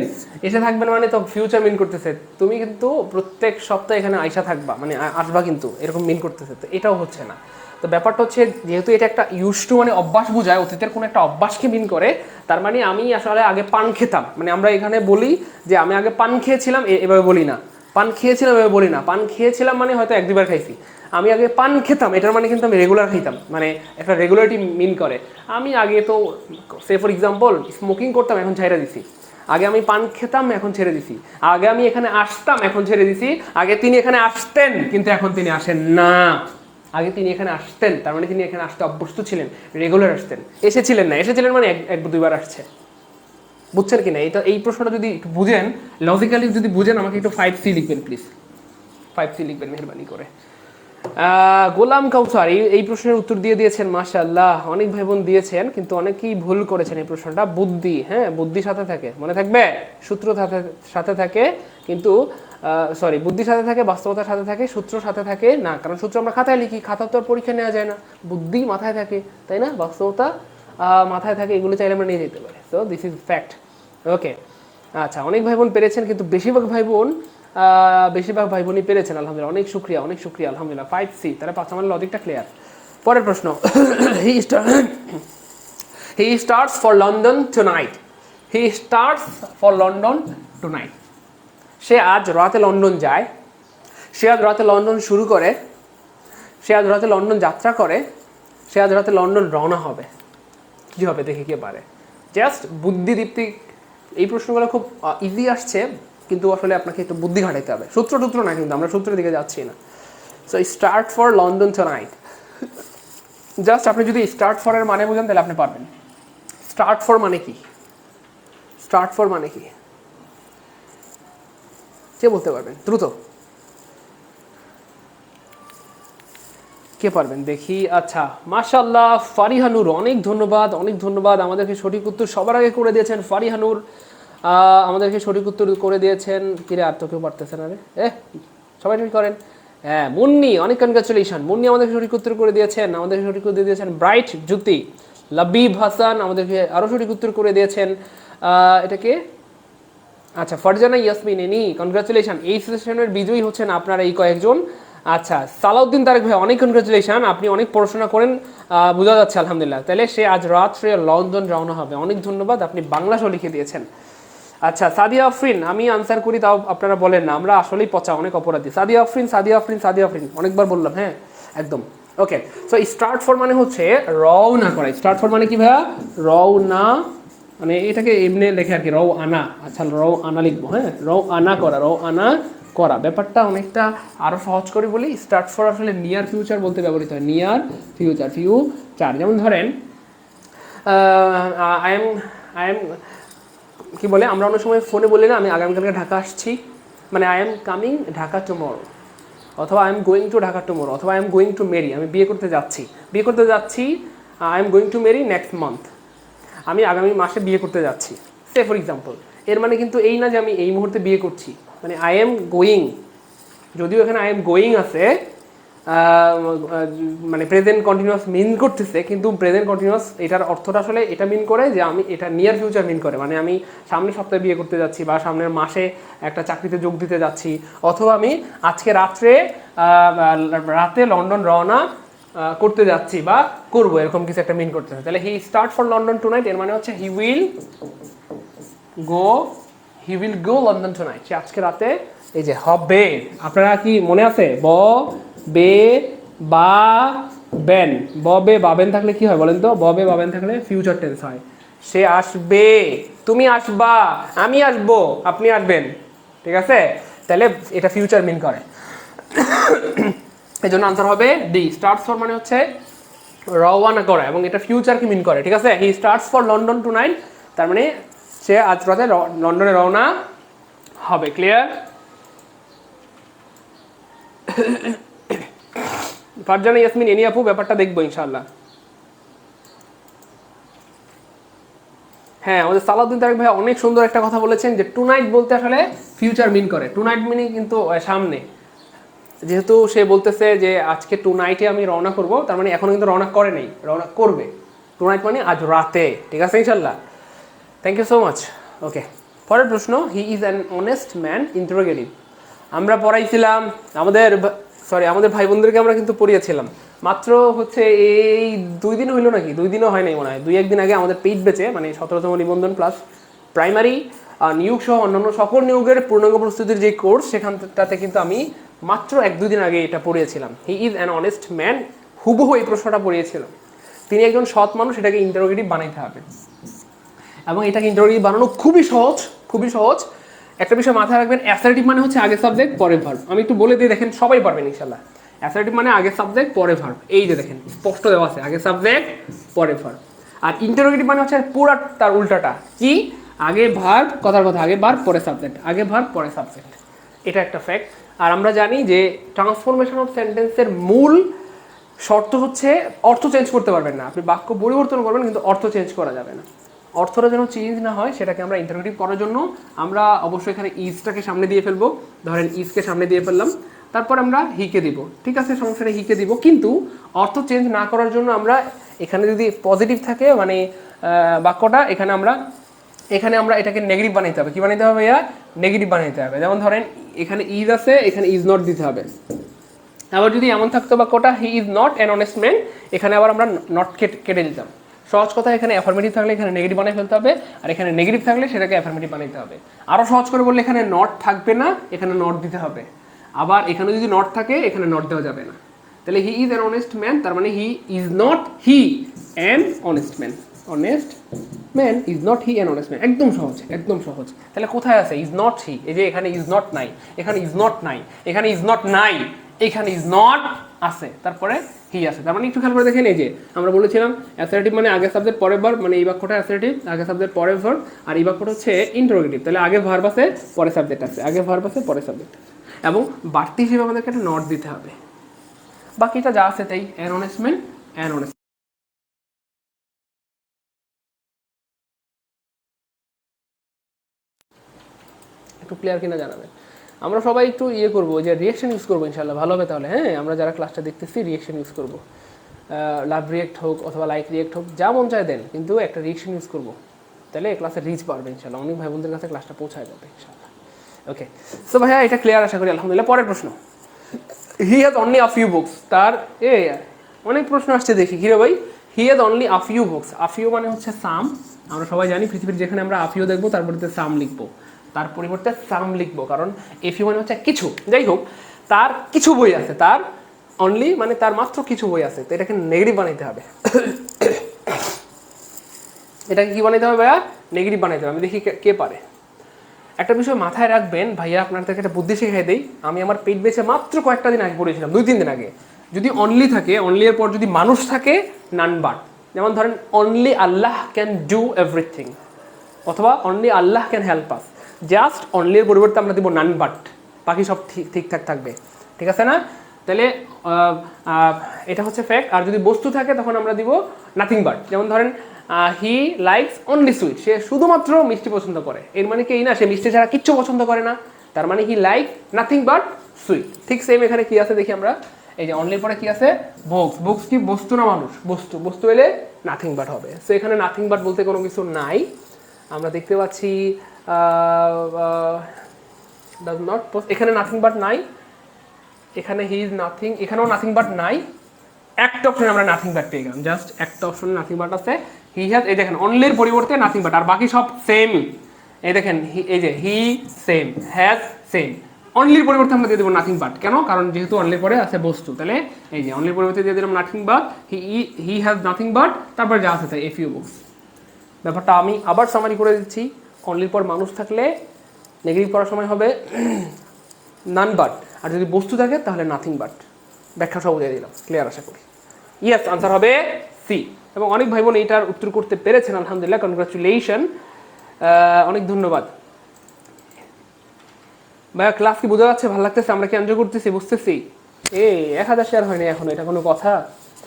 এসে থাকবেন মানে তো ফিউচার মিন করতেছে, তুমি কিন্তু প্রত্যেক সপ্তাহে এখানে আইসা থাকবা, মানে আসবা কিন্তু, এরকম মিন করতেছে। তো এটাও হচ্ছে না। তো ব্যাপারটা হচ্ছে, যেহেতু এটা একটা ইউজ টু মানে অভ্যাস বোঝায়, অতীতের কোনো একটা অভ্যাসকে মিন করে, তার মানে আমি আসলে আগে পান খেতাম, মানে আমরা এখানে বলি যে আমি আগে পান খেয়েছিলাম, এভাবে বলি না। পান খেয়েছিলাম এভাবে বলি না। পান খেয়েছিলাম মানে হয়তো 1-2 বার খাইছি। আমি আগে পান খেতাম, এটার মানে কিন্তু আমি রেগুলার খাইতাম, মানে একটা রেগুলারিটি মিন করে। আমি আগে তো সে ফর এক্সাম্পল স্মোকিং করতাম, এখন ছেড়ে দিছি। আগে আমি পান খেতাম, এখন ছেড়ে দিছি। আগে আমি এখানে আসতাম, এখন ছেড়ে দিছি। আগে তিনি এখানে আসতেন, কিন্তু এখন তিনি আসেন না। আগে তিনি এখানে আসতেন, তার মানে তিনি এখানে আসতে অভ্যস্ত ছিলেন, রেগুলার আসতেন। এসেছিলেন না, এসেছিলেন মানে 1-2 বার আসছে। বুঝছেন কিনা? এটা, এই প্রশ্নটা যদি একটু বুঝেন, লজিক্যালি যদি বুঝেন, আমাকে একটু 5C লিখবেন প্লিজ, 5C লিখবেন মেহরবানি করে। গোলাম কাউসার এই প্রশ্নের উত্তর দিয়ে দিয়েছেন, মাশাআল্লাহ। অনেক ভাই বোন দিয়েছেন, কিন্তু অনেকেই ভুল করেছেন এই প্রশ্নটা। বুদ্ধি, হ্যাঁ, বুদ্ধি সাথে থাকে, মনে থাকবে, সূত্র সাথে থাকে, কিন্তু সরি, বুদ্ধির সাথে থাকে, বাস্তবতার সাথে থাকে, সূত্র সাথে থাকে না। কারণ সূত্র আমরা খাতায় লিখি, খাতা তো আর পরীক্ষা নেওয়া যায় না। বুদ্ধি মাথায় থাকে, তাই না? বাস্তবতা মাথায় থাকে, এগুলো চাইলে আমরা নিয়ে যেতে পারি। So this is fact. Okay, আচ্ছা, অনেক ভাই বোন পেরেছেন, কিন্তু বেশিরভাগ ভাই বোনই পেরেছেন, আলহামদুলিল্লাহ। অনেক শুক্রিয়া, আলহামদুলিল্লাহ। 5C, তাহলে 5 আমার লজিকটা ক্লিয়ার। পরের প্রশ্ন, he starts for London tonight. He starts for London tonight. সে আজ রাতে লন্ডন যায়, সে আজ রাতে লন্ডন শুরু করে, সে আজ রাতে লন্ডন যাত্রা করে, সে আজ রাতে লন্ডন রওনা হবে। কী হবে দেখে কে পারে? জাস্ট বুদ্ধিদীপ্তিক। এই প্রশ্নগুলো খুব ইজি আসছে, কিন্তু আসলে আপনাকে একটু বুদ্ধি খাটাইতে হবে। সূত্র না, কিন্তু আমরা সূত্রের দিকে যাচ্ছি না। So start for London tonight, just আপনি যদি স্টার্ট ফর এর মানে বুঝেন, তাহলে আপনি পারবেন। স্টার্ট ফর মানে কি? স্টার্ট ফর মানে কি কে বলতে পারবেন? দ্রুত কে পারবেন দেখি। আচ্ছা, মাশাআল্লাহ, ফারিহা নূর, অনেক ধন্যবাদ। আমাদেরকে সঠিক উত্তর সবার আগে করে দিয়েছেন ফারিহা নূর। আমাদেরকে সঠিক উত্তর করে দিয়েছেন। কিরে, আর তো কেউ পারতেছে না রে, সবাই ঠিক করেন। হ্যাঁ, মুন্নি, অনেক কনগ্রাচুলেশন। মুন্নি আমাদেরকে সঠিক উত্তর করে দিয়েছেন। আমাদেরকে সঠিক উত্তর দিয়েছেন ব্রাইট জ্যোতি। লাবিব হাসান আমাদেরকে আরও সঠিক উত্তর করে দিয়েছেন। এটাকে, আচ্ছা, ফারজানা ইয়াসমিন, এনি কনগ্রাচুলেশন। এই সেশনের বিজয়ী হচ্ছেন আপনারা এই কয়েকজন। আচ্ছা, সালাউদ্দিন তারেক ভাই, অনেক কনগ্রাচুলেশন, আপনি অনেক পড়াশোনা করেন, বোঝা যাচ্ছে, আলহামদুলিল্লাহ। তাহলে সে আজ রাত্রে লন্ডন রওনা হবে। অনেক ধন্যবাদ, আপনি বাংলাসহ লিখে দিয়েছেন। আচ্ছা, সাদিয়া আফরিন, আমি আনসার করি তাও আপনারা বলেন না, আমরা আসলেই পচা, অনেক অপরাধী। সাদিয়া আফরিন, অনেকবার বললাম, হ্যাঁ, একদম। ওকে, সো স্টার্ট ফর মানে হচ্ছে রওনা করা। স্টার্ট ফর মানে কি ভাইয়া? রওনা, মানে এটাকে এমনি লেখে আর কি, রও আনা। আচ্ছা, রও আনা লিখবো, হ্যাঁ, রও আনা করা। ব্যাপারটা অনেকটা আরও সহজ করে বলি। স্টার্ট ফর আসলে নিয়ার ফিউচার বলতে ব্যবহৃত হয়, নিয়ার ফিউচার। যেমন ধরেন, আই এম কি বলে, আমরা অনেক সময় ফোনে বলি না, আমি আগামীকালকে ঢাকা আসছি, মানে I am coming Dhaka tomorrow, অথবা I am going to Dhaka tomorrow, অথবা I am going to marry, আমি বিয়ে করতে যাচ্ছি, I am going to marry next month, আমি আগামী মাসে বিয়ে করতে যাচ্ছি, সে ফর এক্সাম্পল। এর মানে কিন্তু এই না যে আমি এই মুহূর্তে বিয়ে করছি, মানে আই এম গোয়িং, যদিও এখানে আই এম গোয়িং আছে, মানে প্রেজেন্ট কন্টিনিউয়াস মিন করতেছে, কিন্তু প্রেজেন্ট কন্টিনিউয়াস এটার অর্থটা আসলে এটা মিন করে যে আমি, এটা নিয়ার ফিউচার মিন করে, মানে আমি সামনের সপ্তাহে বিয়ে করতে যাচ্ছি, বা সামনের মাসে একটা চাকরিতে যোগ দিতে যাচ্ছি, অথবা আমি আজকে রাতে লন্ডন রওনা করতে যাচ্ছি বা করবো, এরকম কিছু একটা মিন করতেছে। তাহলে he start for London tonight, এর মানে হচ্ছে he will go London tonight, সে আজকে রাতে এই যে হবে, আপনারা কি মনে আছে? বে বা বেন, ববে বাবেন থাকলে কি হয় বলেন তো? ববে বাবেন থাকলে ফিউচার টেন্স হয়। সে আসবে, তুমি আসবা, আমি আসবো, আপনি আসবেন, ঠিক আছে? তাহলে এটা ফিউচার মিন করে, এই জন্য আনসার হবে ডি। স্টার্টস ফর মানে হচ্ছে রওনা করা, এবং এটা ফিউচারকে মিন করে, ঠিক আছে? হি স্টার্টস ফর লন্ডন টুনাইট, তার মানে সে আজ রাতে লন্ডনে রওনা হবে। ক্লিয়ার? ফারজানা ইয়াসমিন, এনি আপু, ব্যাপারটা দেখবো ইনশাআল্লাহ। হ্যাঁ, আমাদের সালাউদ্দিন তারেক ভাই অনেক সুন্দর একটা কথা বলেছেন যে টু নাইট বলতে আসলে ফিউচার মিন করে। টু নাইট মিনিং কিন্তু সামনে, যেহেতু সে বলতেছে যে আজকে টু নাইটে আমি রওনা করব, তার মানে এখন কিন্তু রওনা করে নেই, রওনা করবে। টু নাইট মানে আজ রাতে, ঠিক আছে ইনশাল্লাহ। Thank you so much. Okay, পরের প্রশ্ন, he is an honest man interrogative. আমরা পড়াইছিলাম আমাদের ভাই বোনদেরকে আমরা কিন্তু পড়িয়েছিলাম মাত্র হচ্ছে এই 2 দিন হইলো নাকি, 2 দিনও হয় নাই মনে হয়, 2-1 দিন আগে আমাদের পেইড বেচে, মানে 17তম নিবন্ধন প্লাস প্রাইমারি নিয়োগ সহ অন্যান্য সকল নিয়োগের পূর্ণাঙ্গ প্রস্তুতির যে কোর্স, সেখানটাতে কিন্তু আমি মাত্র 1-2 দিন আগে এটা পড়িয়েছিলাম। He is an honest man, হুবহু এই প্রশ্নটা পড়িয়েছিলাম। তিনি একজন সৎ মানুষ, এটাকে ইন্টারোগেটিভ বানাইতে হবে, এবং এটাকে ইন্টারোগেটিভ বানানো খুবই সহজ, খুবই সহজ। একটা বিষয় মাথায় রাখবেন, অ্যাসার্টিভ মানে হচ্ছে আগে সাবজেক্ট পরে ভার্ব। আমি একটু বলে দিই, দেখেন সবাই পারবেন ইনশাল্লাহ। অ্যাসার্টিভ মানে আগে সাবজেক্ট পরে ভার্ব, এই যে দেখেন স্পষ্ট দেওয়া আছে, আগে সাবজেক্ট পরে ভার্ব। আর ইন্টারোগেটিভ মানে হচ্ছে পুরা তার উল্টাটা, কি? আগে ভার্ব, কথার কথা আগে ভার্ব পরে সাবজেক্ট, আগে ভার্ব পরে সাবজেক্ট। এটা একটা ফ্যাক্ট। আর আমরা জানি যে ট্রান্সফরমেশন অফ সেন্টেন্সের মূল শর্ত হচ্ছে অর্থ চেঞ্জ করতে পারবেন না। আপনি বাক্য পরিবর্তন করবেন কিন্তু অর্থ চেঞ্জ করা যাবে না। অর্থটা যেন চেঞ্জ না হয়, সেটাকে আমরা ইন্টারোগেটিভ করার জন্য আমরা অবশ্যই এখানে ইজটাকে সামনে দিয়ে ফেলবো। ধরেন ইজকে সামনে দিয়ে ফেললাম, তারপর আমরা হিকে দিব, ঠিক আছে, সমস্যাটা হিকে দিব, কিন্তু অর্থ চেঞ্জ না করার জন্য আমরা এখানে যদি পজিটিভ থাকে মানে বাক্যটা, এখানে আমরা এটাকে নেগেটিভ বানাইতে হবে। কি বানাইতে হবে ভাইয়া? নেগেটিভ বানাইতে হবে। যেমন ধরেন এখানে ইজ আছে, এখানে ইজ নট দিতে হবে। আবার যদি এমন থাকতো বাক্যটা he is not an honest man, এখানে আবার আমরা নট কেটে দিতাম। সহজ কথা, এখানে অ্যাফার্মেটিভ থাকলে এখানে নেগেটিভ বানিয়ে ফেলতে হবে, আর এখানে নেগেটিভ থাকলে সেটাকে অ্যাফার্মেটিভ বানাইতে হবে। আরও সহজ করে বললে এখানে নট থাকবে না, এখানে নট দিতে হবে। আবার এখানে যদি নট থাকে, এখানে নট দেওয়া যাবে না। তাহলে হি ইজ অ্যান অনেস্ট ম্যান, তার মানে he is not he an honest man. Honest man is not he an honest man. একদম সহজ, একদম সহজ। তাহলে কোথায় আছে ইজ নট হি? এই যে এখানে ইজ নট নাই, এখানে ইজ নট নাই, এখানে ইজ নট নাই, এখানে ইজ নট আছে, তারপরে হি আছে। তার মানে একটু খেয়াল করে দেখেন, এই যে আমরা বলেছিলাম অ্যাসার্টিভ মানে আগে সাবজেক্ট পরে ভার্ব, মানে এই বাক্যটা অ্যাসার্টিভ, আগে সাবজেক্ট পরে ভার্ব, আর এই বাক্যটা হচ্ছে ইন্টারোগেটিভ। তাহলে আগে ভার্ব আছে পরে সাবজেক্ট আছে, আগে ভার্ব আছে পরে সাবজেক্ট আছে, এবং বাড়তি হিসেবে আমাদেরকে একটা নট দিতে হবে। বাকিটা যা আছে তাই, an honest man, an honest. একটু ক্লিয়ার কিনা জানাবেন। আমরা সবাই একটু করবো, যে রিয়েকশন ইউজ করবো ইনশাল্লাহ, ভালো হবে তাহলে। হ্যাঁ, আমরা যারা ক্লাসটা দেখতেছি রিয়েকশন ইউজ করবো, লাভ রিয়েক্ট হোক অথবা লাইক রিয়েক্ট হোক, যা মন চায় দেন, কিন্তু একটা রিয়েকশন ইউজ করবো, তাহলে ক্লাসে রিচ পারবে ইনশাল্লাহ, অনেক ভাই বোনদের কাছে ক্লাসটা পৌঁছায় যাবে ইনশাল্লাহ। ওকে, সো ভাইয়া এটা ক্লিয়ার আশা করি, আলহামদুলিল্লাহ। পরের প্রশ্ন, he has only a few books. তার অনেক প্রশ্ন আসছে দেখি, হিরে ভাই he has only a few books. আফিউ মানে হচ্ছে সাম, আমরা সবাই জানি পৃথিবীর যেখানে আমরা আফিউ দেখবো তার পরিবর্তে সাম লিখবো, তার পরিবর্তে সাম লিখবো, কারণ এফিউ মানে হচ্ছে কিছু। যাই হোক, তার কিছু বই আছে, তার অনলি মানে তার মাত্র কিছু বই আছে, তো এটাকে নেগেটিভ বানাইতে হবে। এটাকে কি বানাইতে হবে ভাইয়া? নেগেটিভ বানাইতে হবে। আমি দেখি কে পারে। একটা বিষয় মাথায় রাখবেন ভাইয়া, আপনাদেরকে একটা বুদ্ধি শিখাই দেই। আমি আমার পেট বেছে মাত্র কয়েকটা দিন আগে পড়েছিলাম, 2-3 দিন আগে। যদি অনলি থাকে, অনলি এর পর যদি মানুষ থাকে, নান বাট। যেমন ধরেন only Allah can do everything, অথবা only Allah can help us. Just অনলির পরিবর্তে আমরা দিব নান বাট, বাকি সব ঠিকঠাক থাকবে, ঠিক আছে না? তাহলে এটা হচ্ছে ফ্যাক্ট। আর যদি বস্তু থাকে তখন আমরা দিব নাথিং বাট। যেমন ধরেন হি লাইকস অনলি সুইট, সে শুধুমাত্র মিষ্টি পছন্দ করে। এর মানে কি এই না সে মিষ্টি ছাড়া কিচ্ছু পছন্দ করে না, তার মানে he like nothing but sweet. ঠিক সেম এখানে কি আছে দেখি আমরা, এই যে অনলির পরে কি আছে? বুকস। বুকস কি বস্তু না মানুষ? বস্তু। বস্তু এলে নাথিং বাট হবে। সো এখানে নাথিং বাট বলতে কোনো কিছু নাই। আমরা দেখতে পাচ্ছি ডাজ নট, এখানে নাথিং বাট নাই, এখানে হি ইজ নাথিং, এখানেও নাথিং বাট নাই। একটা অপশনে আমরা নাথিং বাট পেয়ে গেলাম, জাস্ট একটা অপশনে নাথিং বাট আছে। হি হ্যাজ, এই দেখেন অনলির পরিবর্তে নাথিং বাট, আর বাকি সব সেম। এই দেখেন এই যে হি সেম, হ্যাজ সেম, অনলির পরিবর্তে আমরা দিয়ে দেবো নাথিং বাট। কেন? কারণ যেহেতু অনলির পরে আছে বস্তু, তাহলে এই যে অনলির পরিবর্তে দিয়ে দিলাম nothing but, he has nothing but, তারপরে যা আছে তাই এ ফিউ বুকস। ব্যাপারটা আমি আবার সামারি করে দিচ্ছি। অনলির পর মানুষ থাকলে নেগেটিভ করার সময় হবে নান বাট, আর যদি বস্তু থাকে তাহলে নাথিং বাট। ব্যাখ্যা সব দিয়ে দিলাম, ক্লিয়ার আশা করি। ইয়েস, আনসার হবে সি। এবং অনেক ভাই বোন এইটার উত্তর করতে পেরেছেন, আলহামদুলিল্লাহ, কনগ্রাচুলেশন, অনেক ধন্যবাদ। ভাইয়া ক্লাস কি বোঝা যাচ্ছে? ভালো লাগতেছে? আমরা কি এনজয় করতেছি? বুঝতেছি? 1000 শেয়ার হয়নি এখন, এটা কোনো কথা?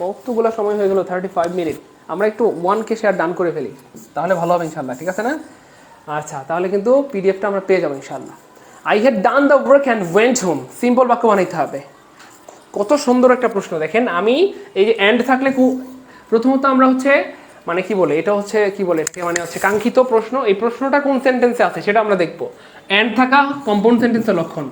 কতগুলো সময় হয়ে গেল, 35 মিনিট। আমরা একটু 1K শেয়ার ডান করে ফেলি, তাহলে ভালো হবে ইনশাল্লাহ, ঠিক আছে না? আচ্ছা, তাহলে কিন্তু পিডিএফটা আমরা পেয়ে যাবো ইনশাল্লাহ। I had done the work and went home, simple বাক্য বানাইতে হবে। কত সুন্দর একটা প্রশ্ন দেখেন। আমি এই যে অ্যান্ড থাকলে প্রথমত আমরা হচ্ছে মানে কি বলে, এটা হচ্ছে কি বলে, মানে হচ্ছে কাঙ্ক্ষিত প্রশ্ন। এই প্রশ্নটা কোন সেন্টেন্সে আছে সেটা আমরা দেখবো। অ্যান্ড থাকা কম্পাউন্ড সেন্টেন্সের লক্ষণ।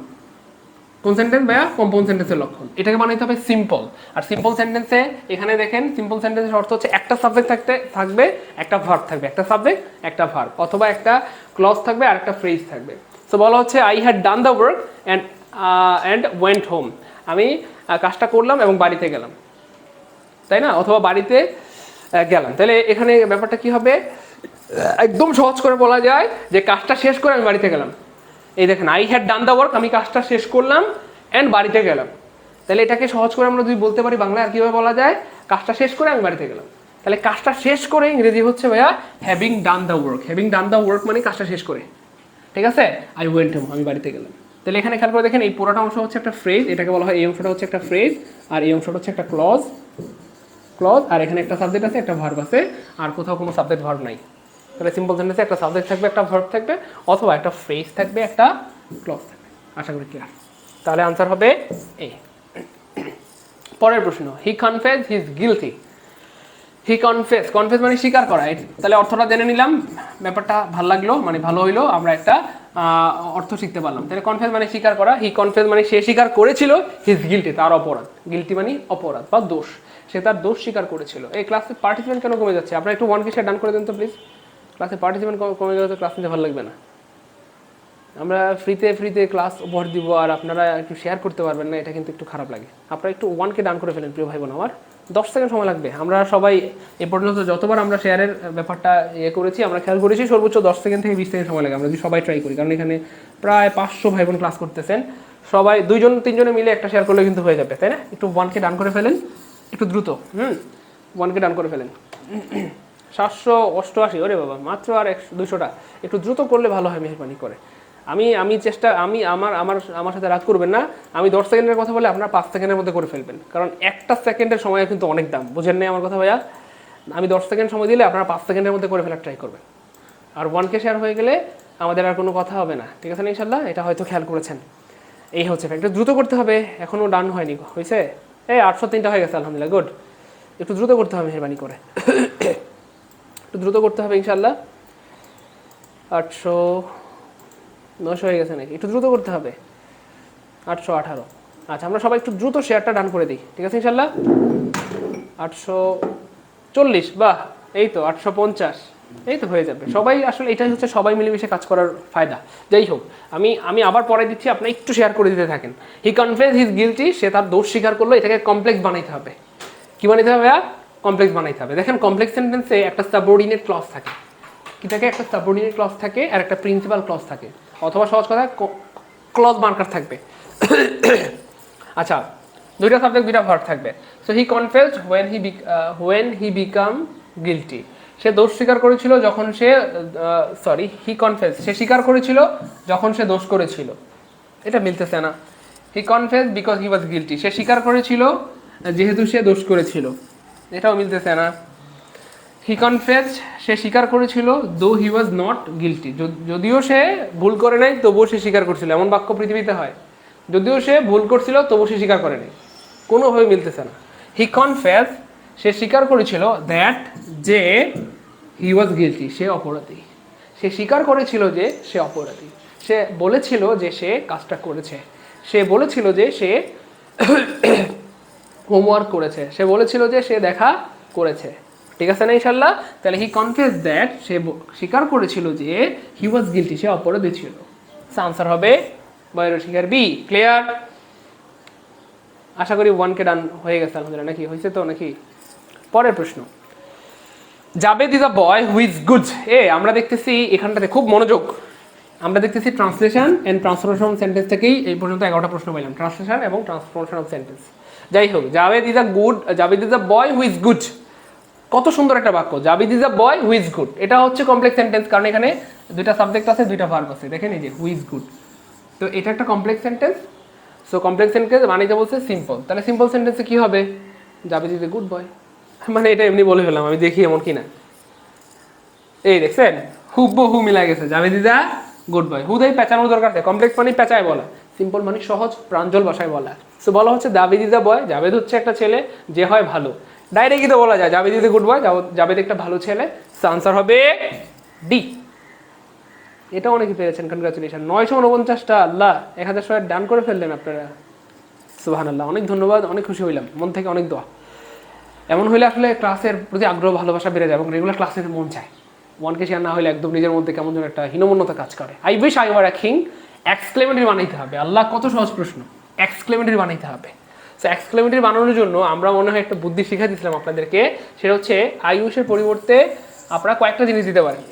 কোন সেন্টেন্স ভাইয়া? কম্পাউন্ড সেন্টেন্সের লক্ষণ। এটাকে বানাইতে হবে সিম্পল। আর সিম্পল সেন্টেন্সে এখানে দেখেন, সিম্পল সেন্টেন্সের অর্থ হচ্ছে একটা সাবজেক্ট থাকবে, একটা ভার্ব থাকবে, একটা সাবজেক্ট একটা ভার্ব, অথবা একটা ক্লজ থাকবে আর একটা ফ্রেজ থাকবে। সো বলা হচ্ছে I had done the work and went home, আমি কাজটা করলাম এবং বাড়িতে গেলাম, তাই না? অথবা বাড়িতে গেলাম। তাহলে এখানে ব্যাপারটা কি হবে? একদম সহজ করে বলা যায় যে কাজটা শেষ করে আমি বাড়িতে গেলাম। এই দেখেন, I had done the work, আমি কাজটা শেষ করলাম অ্যান্ড বাড়িতে গেলাম। তাহলে এটাকে সহজ করে আমরা যদি বলতে পারি বাংলায়, আর কীভাবে বলা যায়? কাজটা শেষ করে আমি বাড়িতে গেলাম। তাহলে কাজটা শেষ করে ইংরেজি হচ্ছে ভাইয়া having done the work. Having done the work মানে কাজটা শেষ করে, ঠিক আছে? আই ওয়েন্ট হোম, আমি বাড়িতে গেলাম। তাহলে এখানে খেয়াল করে দেখেন, এই পুরোটা অংশ হচ্ছে একটা ফ্রেজ, এটাকে বলা হয়, এই অংশটা হচ্ছে একটা ফ্রেজ, আর এই অংশটা হচ্ছে একটা ক্লজ, আর এখানে একটা সাবজেক্ট আছে, একটা ভার্ব আছে, আর কোথাও কোনো সাবজেক্ট ভার্ব নাই। তাহলে সিম্পল সেন্টেন্সে একটা সাবজেক্ট থাকবে, একটা ভার্ব থাকবে, অথবা একটা ফ্রেজ থাকবে, একটা ক্লজ থাকবে। আশা করি ক্লিয়ার। তাহলে আনসার হবে এ। পরের প্রশ্ন, হি কনফেস হিজ গিলটি। হি কনফেস মানে স্বীকার করা। তাহলে অর্থটা জেনে নিলাম, ব্যাপারটা ভালো লাগলো, মানে ভালো হইলো, আমরা একটা অর্থ শিখতে পারলাম। তাহলে কনফেস মানে স্বীকার করা। হি কনফেস মানে সে স্বীকার করেছিল হিজ গিলটি, তার অপরাধ। গিলটি মানে অপরাধ বা দোষ, সে তার দোষ স্বীকার করেছিল। এই ক্লাসে পার্টিসিপেন্ট কেন কমে যাচ্ছে? আপনারা একটু 1K শেয়ার ডান করে দেন তো প্লিজ। ক্লাসে পার্টিসিপেন্ট কমে গেলে তো ক্লাস নিতে ভালো লাগবে না। আমরা ফ্রিতে ক্লাস উপহার দিব আর আপনারা একটু শেয়ার করতে পারবেন না, এটা কিন্তু একটু খারাপ লাগে। আপনারা একটু 1K ডান করে ফেলেন প্রিয় ভাই বোন আমার। 10 সেকেন্ড সময় লাগবে। আমরা সবাই এ পর্যন্ত যতবার আমরা শেয়ারের ব্যাপারটা করেছি, আমরা খেয়াল করেছি সর্বোচ্চ 10 সেকেন্ড থেকে 20 সেকেন্ড সময় লাগে, আমরা যদি সবাই ট্রাই করি। কারণ এখানে প্রায় 500 ভাই বোন ক্লাস করতেছেন, সবাই 2-3জনে মিলে একটা শেয়ার করলে কিন্তু হয়ে যাবে, তাই না? একটু 1K ডান করে ফেলেন, একটু দ্রুত। 1K ডান করে ফেলেন। 788, ওরে বাবা, মাত্র আর 200টা। একটু দ্রুত করলে ভালো হয় মেহরবানি করে। আমার সাথে রাগ করবেন না। আমি 10 সেকেন্ডের কথা বলে আপনারা 5 সেকেন্ডের মধ্যে করে ফেলবেন, কারণ একটা সেকেন্ডের সময় কিন্তু অনেক দাম। বুঝেন নাই আমার কথা ভাইয়া? আমি 10 সেকেন্ড সময় দিলে আপনারা 5 সেকেন্ডের মধ্যে করে ফেলার ট্রাই করবেন। আর 1K শেয়ার হয়ে গেলে আমাদের আর কোনো কথা হবে না, ঠিক আছে না ইনশাল্লাহ? এটা হয়তো খেয়াল করেছেন। এই হচ্ছে ফ্যাক্ট। দ্রুত করতে হবে, এখনও ডান হয়নি, হয়েছে? 803টা হয়ে গেছে, আলহামদুলিল্লাহ, গুড। একটু দ্রুত করতে হবে মেহরবানি করে, একটু দ্রুত করতে হবে ইনশাল্লাহ। 900 হয়ে গেছে নাকি? একটু দ্রুত করতে হবে। 818। আচ্ছা, আমরা সবাই একটু দ্রুত শেয়ারটা ডান করে দিই, ঠিক আছে ইনশাল্লাহ? 840, বাহ, এই তো 850, এই তো হয়ে যাবে। সবাই আসলে এটাই হচ্ছে সবাই মিলেমিশে কাজ করার ফায়দা। যাই হোক, আমি আবার পরে দিচ্ছি, আপনি একটু শেয়ার করে দিতে থাকেন। হি কনফেস হিজ গিলটি, সে তার দোষ স্বীকার করলো। এটাকে কমপ্লেক্স বানাইতে হবে। কি বানাইতে হবে? কমপ্লেক্স বানাইতে হবে। দেখেন, কমপ্লেক্স সেন্টেন্সে একটা সাবঅর্ডিনেট ক্লজ থাকে। কি থাকে? একটা সাবঅর্ডিনেট ক্লজ থাকে আর একটা প্রিন্সিপাল ক্লজ থাকে, অথবা সহজ কথা ক্লজ মার্কার থাকবে। আচ্ছা, দুইটা সাবজেক্ট, দুইটা ভার্ব থাকবে। So he confessed when he become guilty, সে দোষ স্বীকার করেছিল যখন সে হি কনফেস, সে স্বীকার করেছিল যখন সে দোষ করেছিল। এটা মিলতেছে না। He confessed because he was guilty, সে স্বীকার করেছিল যেহেতু সে দোষ করেছিল। এটাও মিলতেছে না। হি কনফেসড, সে স্বীকার করেছিল দো হি ওয়াজ নট গিলটি, যদিও সে ভুল করে নাই তবুও সে স্বীকার করছিল। এমন বাক্য পৃথিবীতে হয়, যদিও সে ভুল করছিল তবুও সে স্বীকার করে নাই। কোনোভাবে মিলতেছে না। হি কনফেস, সে স্বীকার করেছিল দ্যাট, যে হি ওয়াজ গিলটি, সে অপরাধী। সে স্বীকার করেছিল যে সে অপরাধী। সে বলেছিল যে সে কাজটা করেছে। সে বলেছিল যে সে হোমওয়ার্ক করেছে। সে বলেছিল যে সে দেখা করেছে, ঠিক আছে না ইনশাল্লাহ? তাহলে হি কনফেস দ্যাট, সে স্বীকার করেছিল যে হি ওয়াজ গিলটি, সে অপরাধী ছিল। আনসার হবে বয়ের শিকার বি। ক্লিয়ার? আশা করি 1K ডান হয়ে গেছে আলহামদুলিল্লাহ, নাকি হয়েছে তো নাকি? পরের প্রশ্ন, Jabed is a boy who is good. আমরা দেখতেছি এখানটাতে খুব মনোযোগ, আমরা দেখতেছি translation and transformation of sentence থেকেই এই পর্যন্ত 11টা প্রশ্ন পাইলাম, ট্রান্সলেশন এবং ট্রান্সফরমেশন অফ সেন্টেন্স। যাই হোক, Jabed is a boy who is good, কত সুন্দর একটা বাক্য, Jabed is a boy who is good. এটা হচ্ছে কমপ্লেক্স সেন্টেন্স, কারণ এখানে দুইটা সাবজেক্ট আছে, দুইটা ভার্ব আছে, দেখেন এই যে হু ইজ গুড। তো এটা একটা complex sentence. So complex sentence মানে যা বলছে সিম্পল, তাহলে সিম্পল সেন্টেন্সে কি হবে? Jabed is a good boy. মানে এটা এমনি বলে ফেললাম, আমি দেখি এমন কিনা। এই দেখছেন হুবহু মিলা গেছে, Jabed is a good boy. হুদাই পেঁচানোর দরকার নেই, কমপ্লেক্স মানে পেঁচায় বলা, সিম্পল মানে সহজ প্রাঞ্জল ভাষায় বলা। সো বলা হচ্ছে জাবেদ ইজ আ বয়, জাবেদ হচ্ছে একটা ছেলে যে হয় ভালো। ডাইরেক্টলি তো বলা যায় Jabed is a good boy, Jabed একটা ভালো ছেলে। সো আনসার হবে ডি। এটা অনেকে পেরেছেন, কনগ্রাচুলেশন। 949টা, আল্লাহ 1000 সবাই ডান করে ফেললেন আপনারা, সুবহানাল্লাহ, অনেক ধন্যবাদ, অনেক খুশি হইলাম, মন থেকে অনেক দোয়া। এমন হইলে আসলে ক্লাসের প্রতি আগ্রহ ভালোবাসা বেড়ে যায় এবং রেগুলার ক্লাসে মন চায়। 1K শেয়ার না হলে একদম নিজের মধ্যে কেমন যেন একটা হীনমন্যতা কাজ করে। I wish I were a king, exclamatory বানাইতে হবে। আল্লাহ কত সহজ প্রশ্ন, এক্সক্লেমেটরি বানাইতে হবে। সো এক্সক্লেমেটরি বানানোর জন্য আমরা মনে হয় একটা বুদ্ধি শিখা দিয়েছিলাম আপনাদেরকে, সেটা হচ্ছে আই উইশের পরিবর্তে আপনারা কয়েকটা জিনিস দিতে পারেন।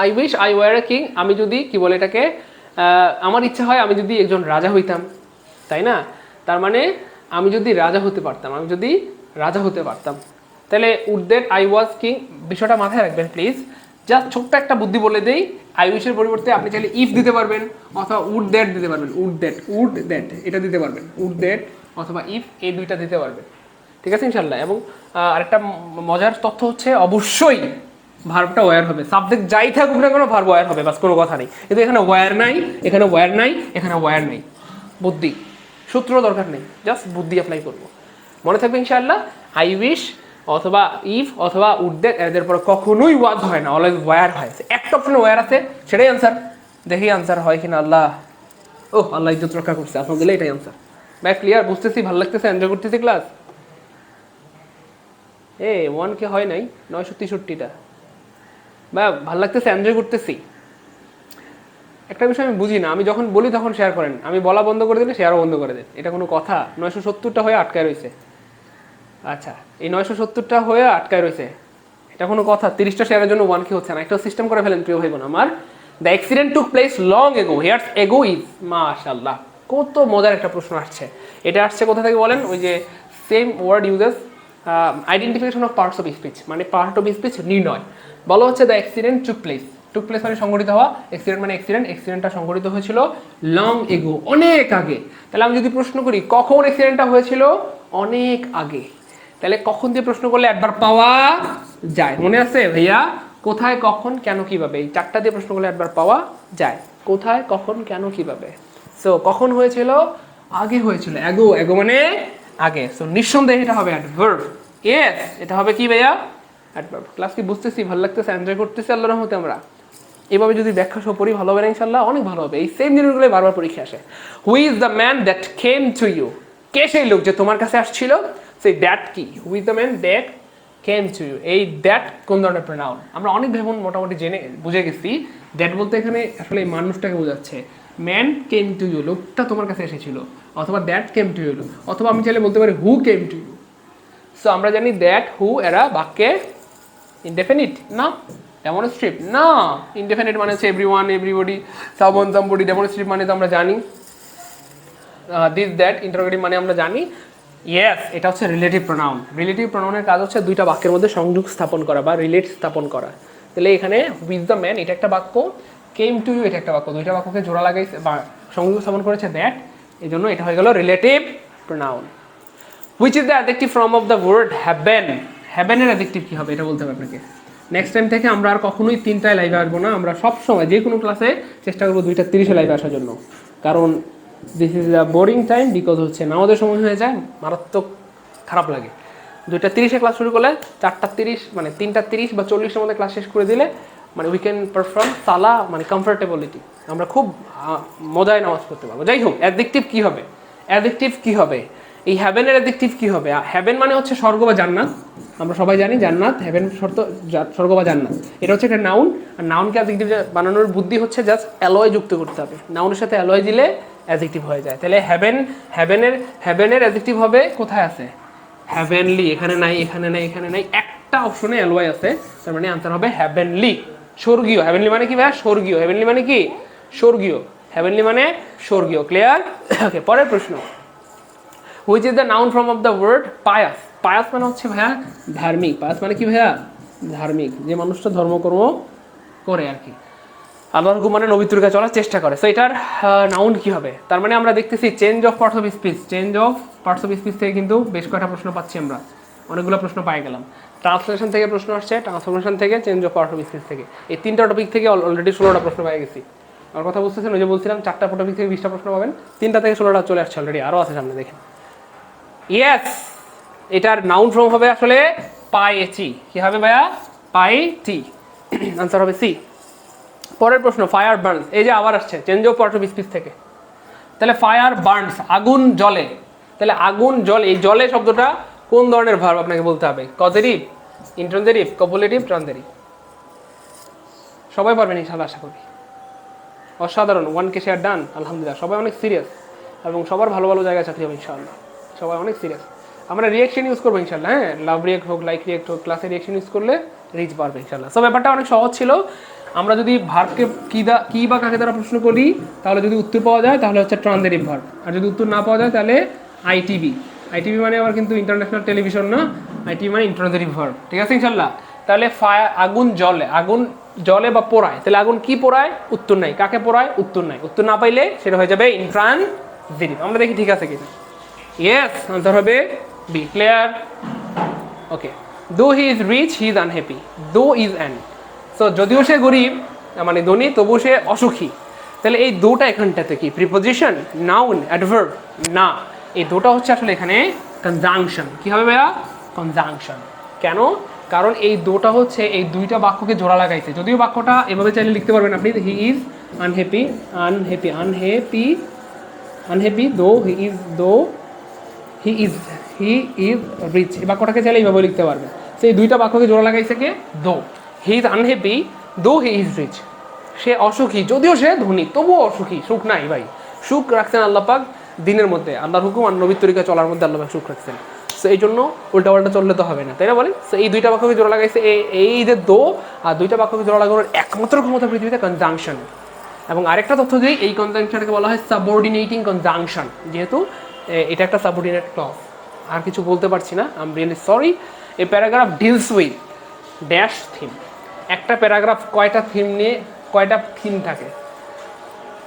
I wish I were a king, আমি যদি কি বলে এটাকে, আমার ইচ্ছা হয় আমি যদি একজন রাজা হইতাম, তাই না? তার মানে আমি যদি রাজা হতে পারতাম, আমি যদি রাজা হতে পারতাম, তাহলে would that I was king. বিষয়টা মাথায় রাখবেন প্লিজ। জাস্ট ছোট্ট একটা বুদ্ধি বলে দেই, আই উইশের পরিবর্তে আপনি চাইলে ইফ দিতে পারবেন অথবা উড দ্যাট দিতে পারবেন। উড দ্যাট এটা দিতে পারবেন, উড দ্যাট অথবা ইফ, এই দুইটা দিতে পারবেন, ঠিক আছে ইনশাল্লাহ। এবং আরেকটা মজার তথ্য হচ্ছে অবশ্যই ভার্বটা ওয়্যার হবে, সাবজেক্ট যাই থাকুক না কোনো ভার্ব ওয়্যার হবে, বাস কোনো কথা নেই। কিন্তু এখানে ওয়্যার নাই, এখানে ওয়্যার নাই, এখানে ওয়্যার নাই, বুদ্ধি, সূত্র দরকার নেই, জাস্ট বুদ্ধি অ্যাপ্লাই করবো। মনে থাকবে ইনশাআল্লাহ, আই উইশ অথবা ইফ অথবা উড দ্যাট এদের পর কখনোই ওয়াজ হয় না, অলওয়েজ ওয়্যার হয়। একটা অপশনে ওয়্যার আছে, সেটাই আনসার। দেখি আনসার হয় কিনা। আল্লাহ, ও আল্লাহ ইজ্জত রক্ষা করছে, আলহামদুলিল্লাহ, এটাই আনসার। ভাই ক্লিয়ার? বুঝতেছি, ভালো লাগতেছে, এনজয় করতেছি ক্লাস। 1K হয় নাই, 963টা। ভাই ভালো লাগতেছে, এনজয় করতেছি। একটা বিষয় আমি বুঝি না, আমি যখন বলি তখন শেয়ার করেন, আমি বলা বন্ধ করে দিলে শেয়ারও বন্ধ করে দেন, এটা কোনো কথা? 970টা হয়ে আটকায় রয়েছে। আচ্ছা, এই 970টা হয়ে আটকায় রয়েছে, এটা কোনো কথা? 30টা শেয়ারের জন্য 1K হচ্ছে না। একটা সিস্টেম করে ফেলেন প্রিয় ভাই বোন আমার। The accident took place long ago, here's এগো ইজ। মাশাআল্লাহ, কত মজার একটা প্রশ্ন আসছে। এটা আসছে কোথা থেকে বলেন? ওই যে same word uses, identification of parts of speech, মানে পার্ট অফ স্পিচ নির্ণয়। বলা হচ্ছে দ্য অ্যাক্সিডেন্ট টুক প্লেস মানে সংঘটিত হওয়া, অ্যাক্সিডেন্ট মানে অ্যাক্সিডেন্টটা সংঘটিত হয়েছিল লং এগো, অনেক আগে। তাহলে আমি যদি প্রশ্ন করি কখন অ্যাক্সিডেন্টটা হয়েছিল, অনেক আগে, তাহলে কখন দিয়ে প্রশ্ন করলে একবার পাওয়া যায়? মনে আছে ভাইয়া? কোথায়, কখন, কেন, কিভাবে, এই 4টা দিয়ে প্রশ্ন করলে একবার পাওয়া যায়। কোথায়, কখন, কেন, কিভাবে। সো কখন হয়েছিল? আগে হয়েছিল, এগো মানে আগে। সো নিঃসন্দেহে এটা হবে অ্যাডভার্ব। ইয়েস, এটা হবে কি ভাইয়া? অ্যাডভার্ব। ক্লাস কি বুঝতেছি? ভালো লাগতেছে, এনজয় করতেছি আল্লাহর রহমতে। আমরা এভাবে যদি ব্যাখ্যা সহ পড়ি ভালো হবে না ইনশাল্লাহ? অনেক ভালো হবে। এই সেম জিনিসগুলোই বারবার পরীক্ষা আসে। Who is the man that came to you? কে সেই লোক যে তোমার কাছে আসছিল? সেই দ্যাট কি? Who is the man that came to you? এই দ্যাট কোন ধরনের প্রোনাউন? আমরা অনেক ভেবন মোটামুটি বুঝে গেছি। দ্যাট বলতে এখানে আসলে এই মানুষটাকে বোঝাচ্ছে। ম্যান কেম টু ইউ, লোকটা তোমার কাছে এসেছিল, অথবা দ্যাট কেম টু ইউ, অথবা আমি চাইলে বলতে পারি হু কেম টু ইউ। সো আমরা জানি দ্যাট, হু এরা বাক্যে ইনডেফিনিট না, ডেমনস্ট্রেটিভ না। ইনডেফিনিট মানে হচ্ছে everyone, everybody, someone, somebody. Demonstrative মানে তো আমরা জানি দিস দ্যাট। ইন্টারোগেটিভ মানে আমরা জানি। ইয়েস, এটা হচ্ছে রিলেটিভ প্রোনাউন। রিলেটিভ প্রোনাউনের কাজ হচ্ছে দুইটা বাক্যের মধ্যে সংযোগ স্থাপন করা বা রিলেট স্থাপন করা। তাহলে এখানে উইথ দ্য ম্যান এটা একটা বাক্য, কেম টু ইউ এটা একটা বাক্য, দুইটা বাক্যকে জোড়া লাগাইছে বা সংযোগ স্থাপন করেছে দ্যাট, এই জন্য এটা হয়ে গেল relative pronoun. Which is the adjective form of the word heaven? হ্যাভেনের অ্যাডজেক্টিভ কি হবে এটা বলতে হবে আপনাকে। নেক্সট টাইম থেকে আমরা আর কখনোই 3টায় লাইভে আসবো না। আমরা সবসময় যে কোনো ক্লাসে চেষ্টা করবো 2:30 লাইভে আসার জন্য, কারণ this is the boring time. Because হচ্ছে নামাজের সময় হয়ে যায়, মারাত্মক খারাপ লাগে। 2:30 ক্লাস শুরু করলে 4:30 মানে 3:30 বা 40-এর মধ্যে ক্লাস শেষ করে দিলে মানে উই ক্যান পারফর্ম সালা, মানে কমফোর্টেবিলিটি, আমরা খুব মজায় নামাজ পড়তে পারবো। যাই হোক, অ্যাডজেক্টিভ কি হবে? অ্যাডজেক্টিভ কি হবে? এই হ্যাভেনের অ্যাডজেক্টিভ কি হবে? হ্যাভেন মানে হচ্ছে স্বর্গ বা জান্নাত, আমরা সবাই জানি জান্নাত, হেভেন শর্ত স্বর্গ বা জান্নাত, এটা হচ্ছে একটা নাউন। আর নাউনকে অ্যাডজেক্টিভ বানানোর বুদ্ধি হচ্ছে জাস্ট অ্যালয় যুক্ত করতে হবে, নাউনের সাথে অ্যালয় দিলে অ্যাডজেক্টিভ হয়ে যায়। তাহলে হেভেনের অ্যাডজেক্টিভ হবে কোথায় আছে, হ্যাভেনলি, এখানে নাই, এখানে নাই, এখানে নাই, একটা অপশনে অ্যালয় আছে, তার মানে আনসার হবে হ্যাভেনলি, স্বর্গীয়। হ্যাভেনলি মানে কি ভাইয়া, স্বর্গীয়। হ্যাভেনলি মানে কি, স্বর্গীয়। হ্যাভেনলি মানে স্বর্গীয়, ক্লিয়ার? ওকে, পরের প্রশ্ন, which is the noun form of the word pious? Pious মানে হচ্ছে ভাইয়া ধার্মিক। পায়াস মানে কি ভাইয়া, ধার্মিক, যে মানুষটা ধর্মকর্ম করে আর কি, আল্লাহর হুকুম মানে নবীর তরিকায় চলার চেষ্টা করে। সো এটার নাউন কি হবে? তার মানে আমরা দেখতেছি change of parts of speech, change of parts of speech থেকে কিন্তু বেশ কয়েকটা প্রশ্ন পাচ্ছি আমরা, অনেকগুলো প্রশ্ন পাই গেলাম। ট্রান্সলেশন থেকে প্রশ্ন আসছে, ট্রান্সফরমেশন থেকে, change of parts of speech থেকে, এই তিনটা টপিক থেকে অলরেডি 16টা প্রশ্ন পাই গেছি। আমার কথা বুঝতেছেন? ওই যে বলছিলাম 4টা টপিক থেকে 20টা প্রশ্ন পাবেন, 3টা থেকে 16টা চলে আসছে অলরেডি, আরও আছে সামনে, দেখেন। ইয়েস, এটার নাউন ফর্ম হবে আসলে পাইটি। কি হবে ভাইয়া, পাইটি, আনসার হবে সি। পরের প্রশ্ন, ফায়ার বার্নস, এই যে আবার আসছে change of part of speech থেকে, তাহলে ফায়ার বার্নস, আগুন জ্বলে, তাহলে আগুন জ্বলে, এই জলে শব্দটা কোন ধরনের ভার্ব আপনাকে বলতে হবে? Causative, intransitive, copulative, transitive? সবাই পারবেন ইনশাআল্লাহ, আশা করি। অসাধারণ, 1K শেয়ার ডান, আলহামদুলিল্লাহ। সবাই অনেক সিরিয়াস এবং সবার ভালো ভালো জায়গায় চাকরি হবে ইনশাআল্লাহ, সবাই অনেক সিরিয়াস। আমরা রিয়েকশন ইউজ করবো ইনশাআল্লাহ, হ্যাঁ, লাভ রিয়েক্ট হোক, লাইক রিয়েক্ট হোক, ক্লাসে রিয়েকশন ইউজ করলে রিচ পারবে ইনশাআল্লাহ। সো ব্যাপারটা অনেক সহজ ছিল। আমরা যদি ভার্বকে কি বা কাকে দ্বারা প্রশ্ন করি, তাহলে যদি উত্তর পাওয়া যায় তাহলে হচ্ছে ট্রানজেটিভ ভার্ব, আর যদি উত্তর না পাওয়া যায় তাহলে আইটিবি। আইটিবি মানে আবার কিন্তু ইন্টারন্যাশনাল টেলিভিশন না, আইটিবি মানে ইন্ট্রানজেটিভ ভার্ব, ঠিক আছে ইনশাআল্লাহ। তাহলে ফায়ার, আগুন জ্বলে, আগুন জ্বলে বা পোড়ায়, তাহলে আগুন কি পোড়ায়? উত্তর নাই। কাকে পোড়ায়? উত্তর নাই। উত্তর না পাইলে সেটা হয়ে যাবে ইন্ট্রানজেটিভ। আমরা দেখি ঠিক আছে কিনা। ইয়েস, আনসার হবে B, clear? Okay, though he is rich he is unhappy, though is an, so যদিও সে গরিব মানে ধনী, তবুও সে অসুখী। তাহলে এই দুটা এখানটাতে কি প্রিপোজিশন, নাউন, অ্যাডভার্ব? না, এই দুটা হচ্ছে আসলে এখানে কনজাংশন। কি হবে ভাইয়া? কনজাংশন। কেন? কারণ এই দুটা হচ্ছে এই দুইটা বাক্যকে জোড়া লাগাইছে। যদিও বাক্যটা এভাবে চাইলে লিখতে পারবেন আপনি, হি is unhappy, unhappy, unhappy, unhappy, দো হি ইজ রিচ, এই বাক্যটাকে চাইলে এইভাবে লিখতে পারবেন। সেই দুইটা বাক্যকে জোড়া লাগাইছে কে? দো। হি ইজ আনহ্যাপি, দো হি ইজ রিচ, সে অসুখী যদিও সে ধনী, তবুও অসুখী, সুখ নাই ভাই। সুখ রাখছেন আল্লাহ পাক দিনের মধ্যে, আল্লাহর হুকুম আর নবীর তরিকা চলার মধ্যে আল্লাহ পাক সুখ রাখছেন। সো এই জন্য উল্টাপাল্টা চললে তো হবে না, তাই না বলেন? সো এই দুইটা বাক্যকে জোড়া লাগাইছে, এই যে দো আর দুইটা বাক্যকে জোড়া লাগানোর একমাত্র ক্ষমতা পৃথিবীতে কনজাংশন। এবং আরেকটা তথ্য দিই, এই কনজাংশনটাকে বলা হয় সাবঅর্ডিনেটিং কনজাংশন, যেহেতু এটা একটা সাবঅর্ডিনেট ক্লজ। আর কিছু বলতে পারছি না, আই এম রিয়েলি সরি। এই paragraph deals with dash theme. একটা প্যারাগ্রাফ কয়টা থিম নিয়ে, কয়টা থিম থাকে,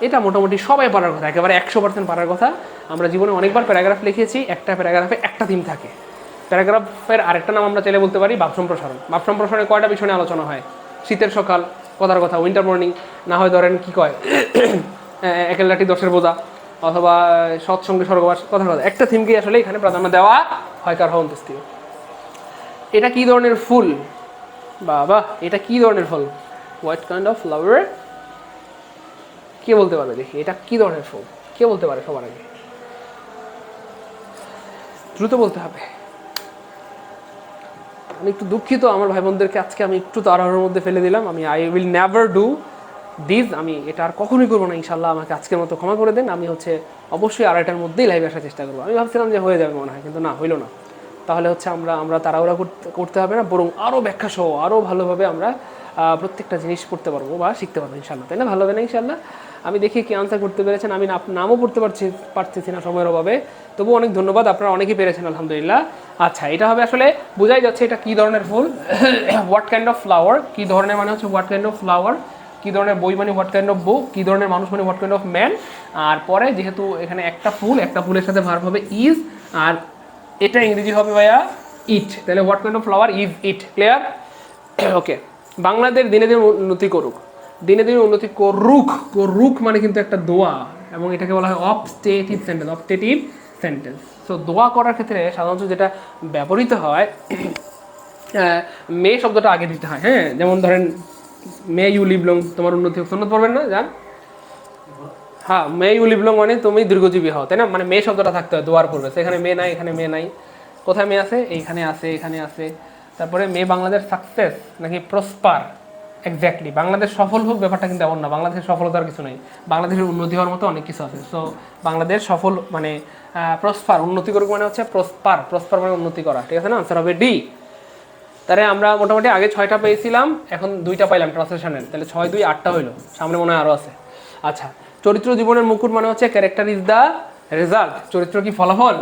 এটা মোটামুটি সবাই পারার কথা, একেবারে 100% পারার কথা। আমরা জীবনে অনেকবার প্যারাগ্রাফ লিখেছি, একটা প্যারাগ্রাফে একটা থিম থাকে। প্যারাগ্রাফের আরেকটা নাম আমরা চাইলে বলতে পারি ভাব সম্প্রসারণ। ভাব সম্প্রসারণে কয়টা বিষয় নিয়ে আলোচনা হয়? শীতের সকাল, কথার কথা, উইন্টার মর্নিং, না হয় ধরেন কি কয় একেল লাঠি 10-এর বোঝা, অথবা সৎসঙ্গে স্বর্গবাস, কথার কথা। একটা থিমকে আসলে এখানে প্রাধান্য দেওয়া হয় কার হন্তস্থ। এটা কি ধরনের ফুল? বাবা, এটা কি ধরনের ফুল? What kind of flower? কে বলতে পারবে দেখি এটা কি ধরনের ফুল? কে বলতে পারে সবার আগে? দ্রুত বলতে হবে। আমি একটু দুঃখিত আমার ভাই বোনদেরকে, আজকে আমি একটু তাড়াহুড়োর মধ্যে ফেলে দিলাম। I will never do this, আমি এটা আর কখনোই করবো না ইনশাল্লাহ। আমাকে আজকের মতো ক্ষমা করে দেন। আমি হচ্ছে অবশ্যই 2:30টার মধ্যেই লাইভে আসার চেষ্টা করবো। আমি ভাবছিলাম যে হয়ে যাবে মনে হয়, কিন্তু না, হইলো না। তাহলে হচ্ছে আমরা তাড়াহুড়া করতে হবে না, বরং আরও ব্যাখ্যা সহ আরও ভালোভাবে আমরা প্রত্যেকটা জিনিস পড়তে পারবো বা শিখতে পারবো ইনশাল্লাহ, তাই না? ভালো হবে না ইনশাল্লাহ? আমি দেখি কি আনসার করতে পেরেছেন। আমি নামও পড়তে পারতেছি না সময়ের অভাবে, তবু অনেক ধন্যবাদ, আপনারা অনেকেই পেরেছেন আলহামদুলিল্লাহ। আচ্ছা, এটা হবে আসলে বোঝাই যাচ্ছে এটা কী ধরনের ফুল। হোয়াট কাইন্ড অফ ফ্লাওয়ার, কী ধরনের মানে হচ্ছে হোয়াট কাইন্ড অফ ফ্লাওয়ার, কী ধরনের বই মানে হোয়াট কাইন্ড অফ বুক, কী ধরনের মানুষ মানে হোয়াট কাইন্ড অফ ম্যান। আর পরে যেহেতু এখানে একটা ফুলের সাথে ভার্ব হবে ইজ, আর এটা ইংরেজি হবে ভাইয়া ইট, তাহলে what kind of flower is it, clear? Okay, Bangladesh দিনে দিনে উন্নতি করুক, দিনে দিনে উন্নতি করুক, করুক মানে কিন্তু একটা দোয়া, এবং এটাকে বলা হয় অবস্টেটিভ সেন্টেন্স, অবস্টেটিভ সেন্টেন্স। সো দোয়া করার ক্ষেত্রে সাধারণত যেটা ব্যবহৃত হয়, মে শব্দটা আগে দিতে হয়, হ্যাঁ। যেমন ধরেন মে ইউ লিভ লং, তোমার উন্নতি হোক, সুন্নত পড়বেন না জান? হ্যাঁ, মে ইউ লিভ লং মানে তুমি দীর্ঘজীবী হও, তাই না? মানে মে শব্দটা থাকতে হয় দোয়ার পূর্বে। সেখানে মে নাই, এখানে মে নাই। কোথায় মে আছে? এইখানে আছে, এখানে আছে, তারপরে মে বাংলাদেশ সাকসেস নাকি প্রসপার, এক্স্যাক্টলি বাংলাদেশ সফল হোক ব্যাপারটা কিন্তু এমন না, বাংলাদেশের সফলতার কিছু নেই, বাংলাদেশের উন্নতি হওয়ার মতো অনেক কিছু আছে। সো বাংলাদেশ সফল মানে প্রসপার, উন্নতি করুক মানে হচ্ছে প্রসপার, প্রসপার মানে উন্নতি করা, ঠিক আছে না? আনসার হবে ডি। তাহলে আমরা মোটামুটি আগে 6টা পেয়েছিলাম, এখন 2টা পাইলাম ট্রান্সলেশনের, তাহলে 6 2 8টা হইলো, সামনে মনে হয় আরও আছে। আচ্ছা, চরিত্র জীবনের মুকুট মানে হচ্ছে ক্যারেক্টার ইজ দ্য রেজাল্ট, চরিত্র কি ফলাফল,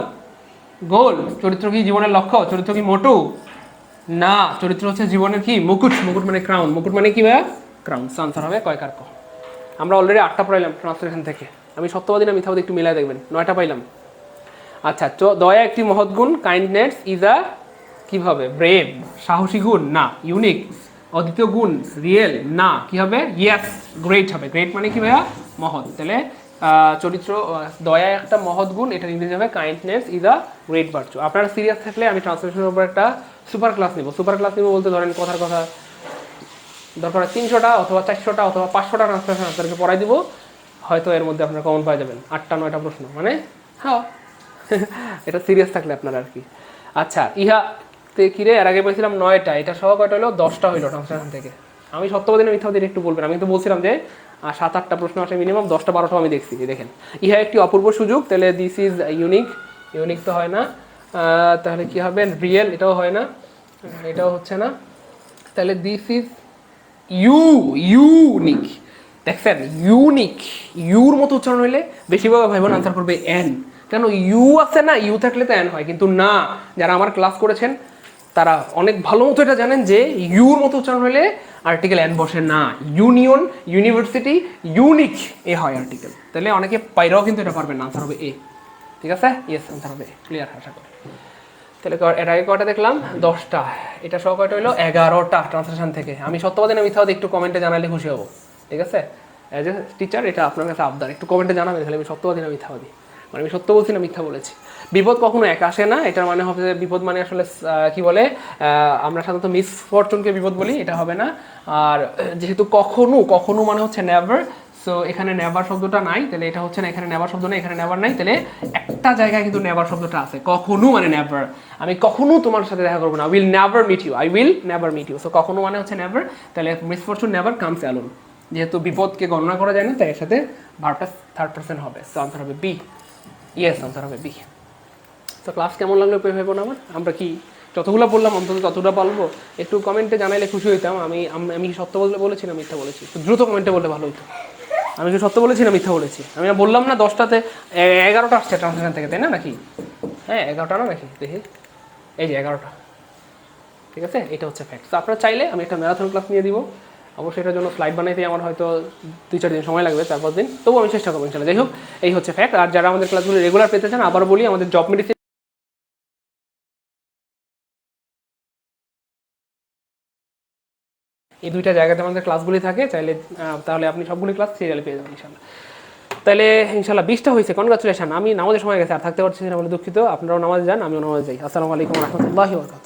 গোল, চরিত্র কি জীবনের লক্ষ্য, চরিত্র কি মোটু, না চরিত্র হচ্ছে জীবনের কি মুকুট, মুকুট মানে ক্রাউন, মুকুট মানে কি ভাইয়া ক্রাউন। আনসার হবে কয়কার ক। আমরা অলরেডি 8টা পাইলাম ট্রান্সলেশন থেকে, আমি সত্যবাদী না মিথ্যাবাদী একটু মিলাই দেখবেন, 9টা পাইলাম। আচ্ছা, দয়া একটি মহৎ গুণ, কাইন্ডনেস ইজ আ কিভাবে ব্রেভ, সাহসী গুণ না, ইউনিক, অদ্বিতীয় গুণ রিয়েল না, কি হবে ইয়েস গ্রেট হবে, গ্রেট মানে কি ভাইয়া মহৎ, তাহলে চরিত্র দয়া একটা মহৎ গুণ, এটা ইংরেজি হবে kindness is a great virtue. আপনারা সিরিয়াস থাকলে আমি ট্রান্সলেশনের উপর একটা সুপার ক্লাস নিব, সুপার ক্লাস নিব বলতে ধরেন কথার কথা দরকার 300টা অথবা 400টা অথবা 500টা ট্রান্সলেশন আপনাদেরকে পড়াই দিব, হয়তো এর মধ্যে আপনারা কমন পাই যাবেন 8টা 9টা প্রশ্ন, মানে হ্যাঁ এটা সিরিয়াস থাকলে আপনারা আর কি। আচ্ছা, ইহাতে কিরে এর আগে পেয়েছিলাম 9টা, এটা সহ কয়টা হলো 10টা হইলো ট্রান্সলেশন থেকে। আমি সত্যবাদী না মিথ্যাবাদী একটু বলবেন, আমি তো বলছিলাম যে 7-8টা প্রশ্ন আসে মিনিমাম, 10টা 12টা আমি দেখছি, দেখেন ইহা একটি অপূর্ব সুযোগ, তাহলে দিস ইজ ইউনিক, ইউনিক তো হয় না, তাহলে কি হবে রিয়েল, এটাও হয় না, এটাও হচ্ছে না, তাহলে দিস ইজ ইউনিক, দেখছেন ইউনিক, ইউর মতো উচ্চারণ হইলে বেশিরভাগ ভাই বোন আনসার করবে এন, কেন ইউ আছে না, ইউ থাকলে তো এন হয়, কিন্তু না, যারা আমার ক্লাস করেছেন তারা অনেক ভালো মতো এটা জানেন যে ইউর মতো উচ্চারণ হলে আর্টিকেল এন বসে না, ইউনিয়ন, ইউনিভার্সিটি, ইউনিক এ হয় আর্টিকেল, তাহলে অনেকে পাইরাও কিন্তু এটা পারবেন না, আনসার হবে এ, ঠিক আছে, ইয়েস আনসার হবে ক্লিয়ার, আশা করি। তাহলে এর আগে কয়টা দেখলাম 10টা, এটা সহ কয়টা হলো 11টা ট্রান্সলেশন থেকে। আমি সত্যবাদী না মিথ্যাবাদী একটু কমেন্টে জানালে খুশি হবো, ঠিক আছে, অ্যাজ এ টিচার এটা আপনার কাছে আবদার, একটু কমেন্টে জানাবেন তাহলে আমি সত্যবাদী না মিথ্যাবাদী, মানে আমি সত্য বলছি না মিথ্যা বলেছি। বিপদ কখনো এক আসে না, এটার মানে হবে বিপদ মানে আসলে কি বলে, আমরা সাধারণত মিসফরচুনকে বিপদ বলি, এটা হবে না। আর যেহেতু কখনো, কখনো মানে হচ্ছে নেভার, সো এখানে নেভার শব্দটা নাই, তাহলে এটা হচ্ছে না, এখানে নেভার শব্দ নেই, এখানে নেভার নাই, তাহলে একটা জায়গায় কিন্তু নেভার শব্দটা আছে, কখনো মানে নেভার, আমি কখনো তোমার সাথে দেখা করবো না, will never meet you, I will never meet you, so কখনো মানে হচ্ছে নেভার, তাহলে মিসফরচুন নেভার কামস অ্যালোন, যেহেতু বিপদকে গণনা করা যায় না তাই এর সাথে ভার্বটা থার্ড পারসন হবে, সো আনসার হবে বি, ইয়েস আনসার হবে বি। তো ক্লাস কেমন লাগলো ভেবো না আমার, আমরা কি যতগুলো বললাম অন্তত ততটা পারবো, একটু কমেন্টে জানাইলে খুশি হইতাম। আমি সত্য বলেছি না মিথ্যা বলেছি, দ্রুত কমেন্টে বললে ভালো হইতো। আমি কি সত্য বলেছি না মিথ্যা বলেছি? আমি না বললাম না 10টাতে 11টা আসছে ট্রান্সলেশন থেকে, তাই না নাকি? হ্যাঁ 11টা না নাকি, দেখি এই যে 11টা, ঠিক আছে, এটা হচ্ছে ফ্যাক্ট। তো আপনারা চাইলে আমি একটা ম্যারাথন ক্লাস নিয়ে দিব, অবশ্যই এটার জন্য স্লাইড বানাইতে আমার হয়তো 2-4 দিন সময় লাগবে, 4-5 দিন, তবুও আমি চেষ্টা করবো ইনশাল্লাহ। যাই হোক, এই হচ্ছে ফ্যাক্ট। আর যারা আমাদের ক্লাসগুলো রেগুলার পেতে চান, আবার বলি আমাদের জব মেডিসিন এই 2টা জায়গাতে আমাদের ক্লাসগুলি থাকে, চাইলে তাহলে আপনি সবগুলি ক্লাস সিরিয়ালে পেয়ে যাবেন ইনশাল্লাহ। তাহলে ইনশাল্লাহ 20টা হয়েছে, কনগ্রাচুলেশন। আমি নামাজের সময় গেছে আর থাকতে পারছি না বলে দুঃখিত, আপনারাও নামাজ যান, আমিও নামাজ যাই। আসসালামু আলাইকুম রহমতুল্লাহি ওয়া বারাকাতুহু।